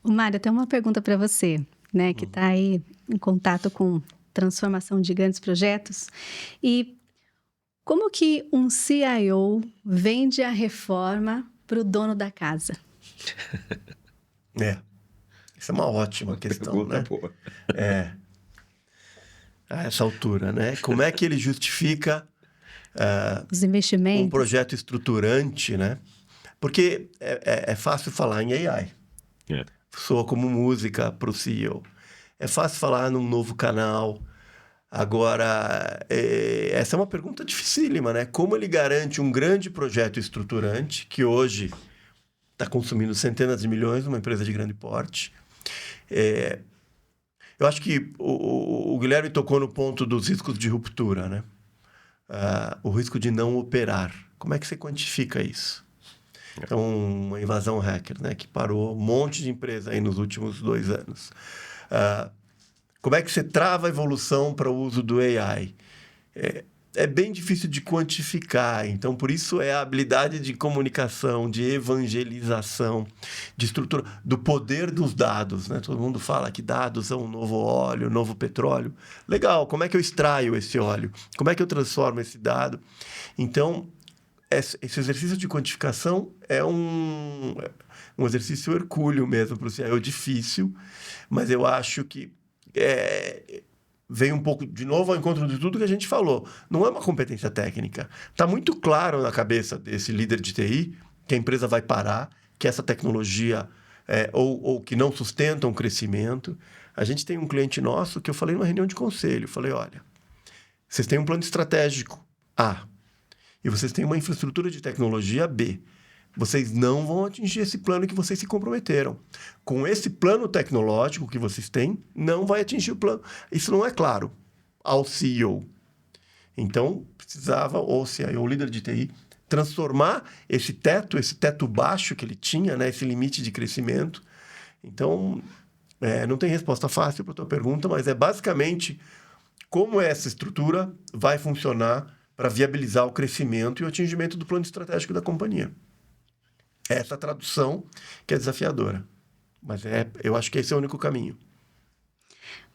O Mário, eu tenho uma pergunta para você, né? Que está aí em contato com transformação de grandes projetos. E como que um CIO vende a reforma para o dono da casa? Essa é uma ótima questão, né? Boa. A essa altura, né? Como é que ele justifica Os investimentos? um projeto estruturante, né? Porque é fácil falar em AI. Soa como música para o CEO. É fácil falar num novo canal. Agora, essa é uma pergunta dificílima, né? Como ele garante um grande projeto estruturante, que hoje está consumindo centenas de milhões numa empresa de grande porte? Eu acho que o Guilherme tocou no ponto dos riscos de ruptura, né? O risco de não operar. Como é que você quantifica isso? Então, uma invasão hacker, né? Que parou um monte de empresa aí nos últimos 2 anos. Como é que você trava a evolução para o uso do AI? É bem difícil de quantificar. Então, por isso é a habilidade de comunicação, de evangelização, de estrutura, do poder dos dados, né? Todo mundo fala que dados são um novo óleo, um novo petróleo. Legal, como é que eu extraio esse óleo? Como é que eu transformo esse dado? Então, esse exercício de quantificação é um exercício hercúleo mesmo para o CIO, difícil, mas eu acho que vem um pouco, de novo, ao encontro de tudo que a gente falou. Não é uma competência técnica. Está muito claro na cabeça desse líder de TI que a empresa vai parar, que essa tecnologia ou que não sustenta um crescimento. A gente tem um cliente nosso que eu falei numa reunião de conselho. Falei, olha, vocês têm um plano estratégico A e vocês têm uma infraestrutura de tecnologia B, vocês não vão atingir esse plano que vocês se comprometeram. Com esse plano tecnológico que vocês têm, não vai atingir o plano. Isso não é claro ao CEO. Então, precisava, ou CIO, o líder de TI, transformar esse teto baixo que ele tinha, né, esse limite de crescimento. Então, não tem resposta fácil para a tua pergunta, mas é basicamente como essa estrutura vai funcionar para viabilizar o crescimento e o atingimento do plano estratégico da companhia. Essa tradução que é desafiadora. Mas eu acho que esse é o único caminho.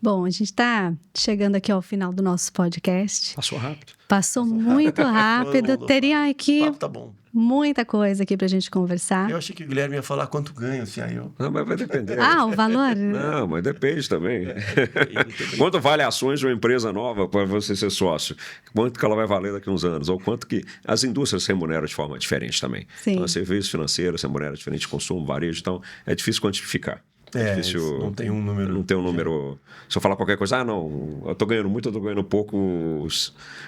Bom, a gente está chegando aqui ao final do nosso podcast. Passou rápido. Passou muito rápido. Teria aqui Tá bom. muita coisa aqui para a gente conversar. Eu achei que o Guilherme ia falar quanto ganha o CIO. Não, mas vai depender. O valor? Não, mas depende também. Quanto vale ações de uma empresa nova para você ser sócio? Quanto que ela vai valer daqui a uns anos? Ou quanto que as indústrias remuneram de forma diferente também. Sim. Então, serviços financeiros remuneram diferente de consumo, varejo. Então, é difícil quantificar. É difícil, não tem um número. Não tem um número. Se eu falar qualquer coisa, não, eu tô ganhando muito, eu tô ganhando pouco.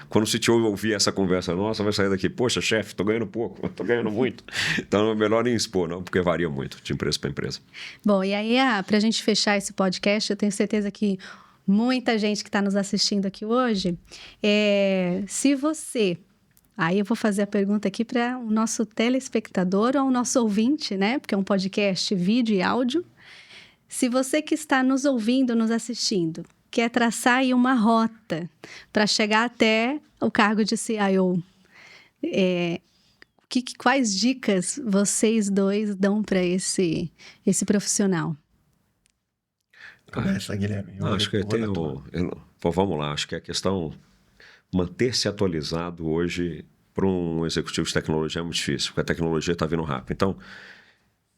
Quando o CTO ouvir essa conversa nossa, vai sair daqui, poxa, chefe, tô ganhando pouco, eu tô ganhando muito. Então é melhor nem expor, não, porque varia muito de empresa para empresa. Bom, e aí, para a gente fechar esse podcast, eu tenho certeza que muita gente que está nos assistindo aqui hoje, se você... Aí eu vou fazer a pergunta aqui para o nosso telespectador ou o nosso ouvinte, né? Porque é um podcast vídeo e áudio. Se você que está nos ouvindo, nos assistindo, quer traçar aí uma rota para chegar até o cargo de CIO, quais dicas vocês dois dão para esse profissional? Começa, Guilherme. Acho que vamos lá, acho que a questão manter-se atualizado hoje para um executivo de tecnologia é muito difícil, porque a tecnologia está vindo rápido. Então,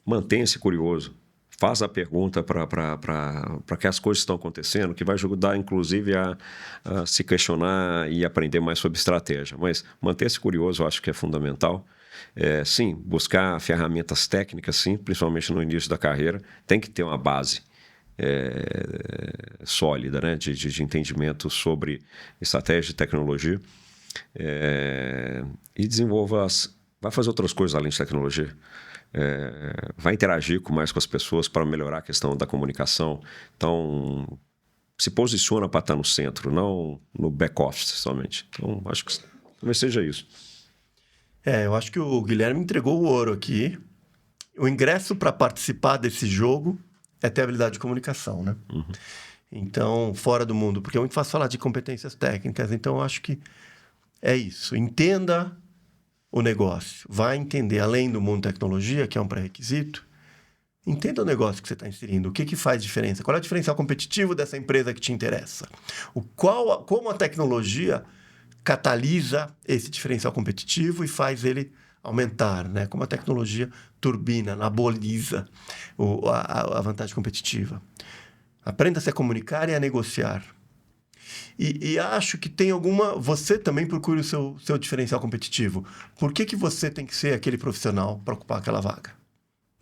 mantenha-se curioso. Faz a pergunta para que as coisas estão acontecendo, que vai ajudar, inclusive, a se questionar e aprender mais sobre estratégia. Mas manter-se curioso, eu acho que é fundamental. Sim, buscar ferramentas técnicas, sim, principalmente no início da carreira. Tem que ter uma base sólida, né, de entendimento sobre estratégia e tecnologia. E desenvolva vai fazer outras coisas além de tecnologia. Vai interagir mais com as pessoas para melhorar a questão da comunicação. Então, se posiciona para estar no centro, não no back-office somente. Então, acho que talvez seja isso. Eu acho que o Guilherme entregou o ouro aqui. O ingresso para participar desse jogo é ter habilidade de comunicação, né? Uhum. Então, fora do mundo, porque é muito fácil falar de competências técnicas. Então, eu acho que é isso. Entenda o negócio. Vai entender, além do mundo tecnologia, que é um pré-requisito, entenda o negócio que você está inserindo. O que faz diferença? Qual é o diferencial competitivo dessa empresa que te interessa? Como a tecnologia catalisa esse diferencial competitivo e faz ele aumentar, né? Como a tecnologia turbina, anaboliza a vantagem competitiva. Aprenda-se a comunicar e a negociar. E acho que tem você também procure o seu diferencial competitivo. Por que você tem que ser aquele profissional para ocupar aquela vaga?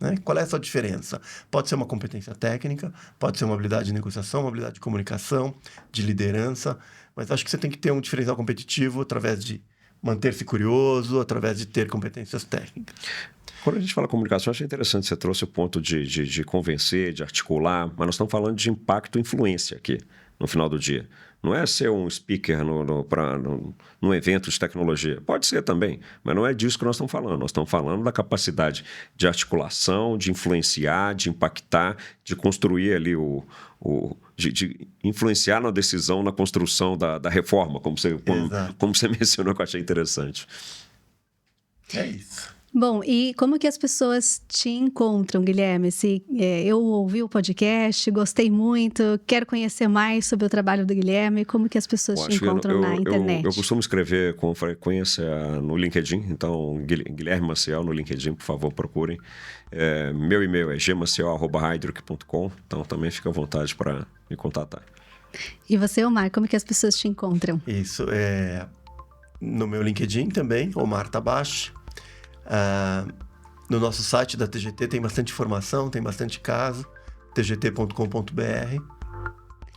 Né? Qual é a sua diferença? Pode ser uma competência técnica, pode ser uma habilidade de negociação, uma habilidade de comunicação, de liderança, mas acho que você tem que ter um diferencial competitivo através de manter-se curioso, através de ter competências técnicas. Quando a gente fala comunicação, achei interessante, você trouxe o ponto de convencer, de articular, mas nós estamos falando de impacto e influência aqui, no final do dia. Não é ser um speaker num evento de tecnologia. Pode ser também, mas não é disso que nós estamos falando. Nós estamos falando da capacidade de articulação, de influenciar, de impactar, de construir ali de influenciar na decisão, na construção da reforma, como você mencionou, que eu achei interessante. É isso. Bom, e como que as pessoas te encontram, Guilherme? Eu ouvi o podcast, gostei muito, quero conhecer mais sobre o trabalho do Guilherme, como que as pessoas te encontram na internet? Eu costumo escrever com frequência no LinkedIn, então Guilherme Maciel no LinkedIn, por favor, procurem. Meu e-mail é gmaciel@hydroc.com, então também fica à vontade para me contatar. E você, Omar, como que as pessoas te encontram? Isso, no meu LinkedIn também, Omar Tabachi. No nosso site da TGT tem bastante informação, tem bastante caso, tgt.com.br.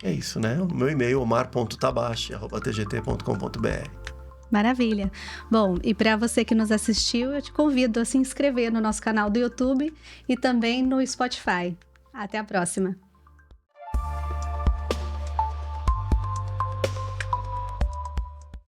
É isso, né? O meu e-mail, omar.tabachi@tgt.com.br. Maravilha. Bom, e para você que nos assistiu, eu te convido a se inscrever no nosso canal do YouTube e também no Spotify. Até a próxima.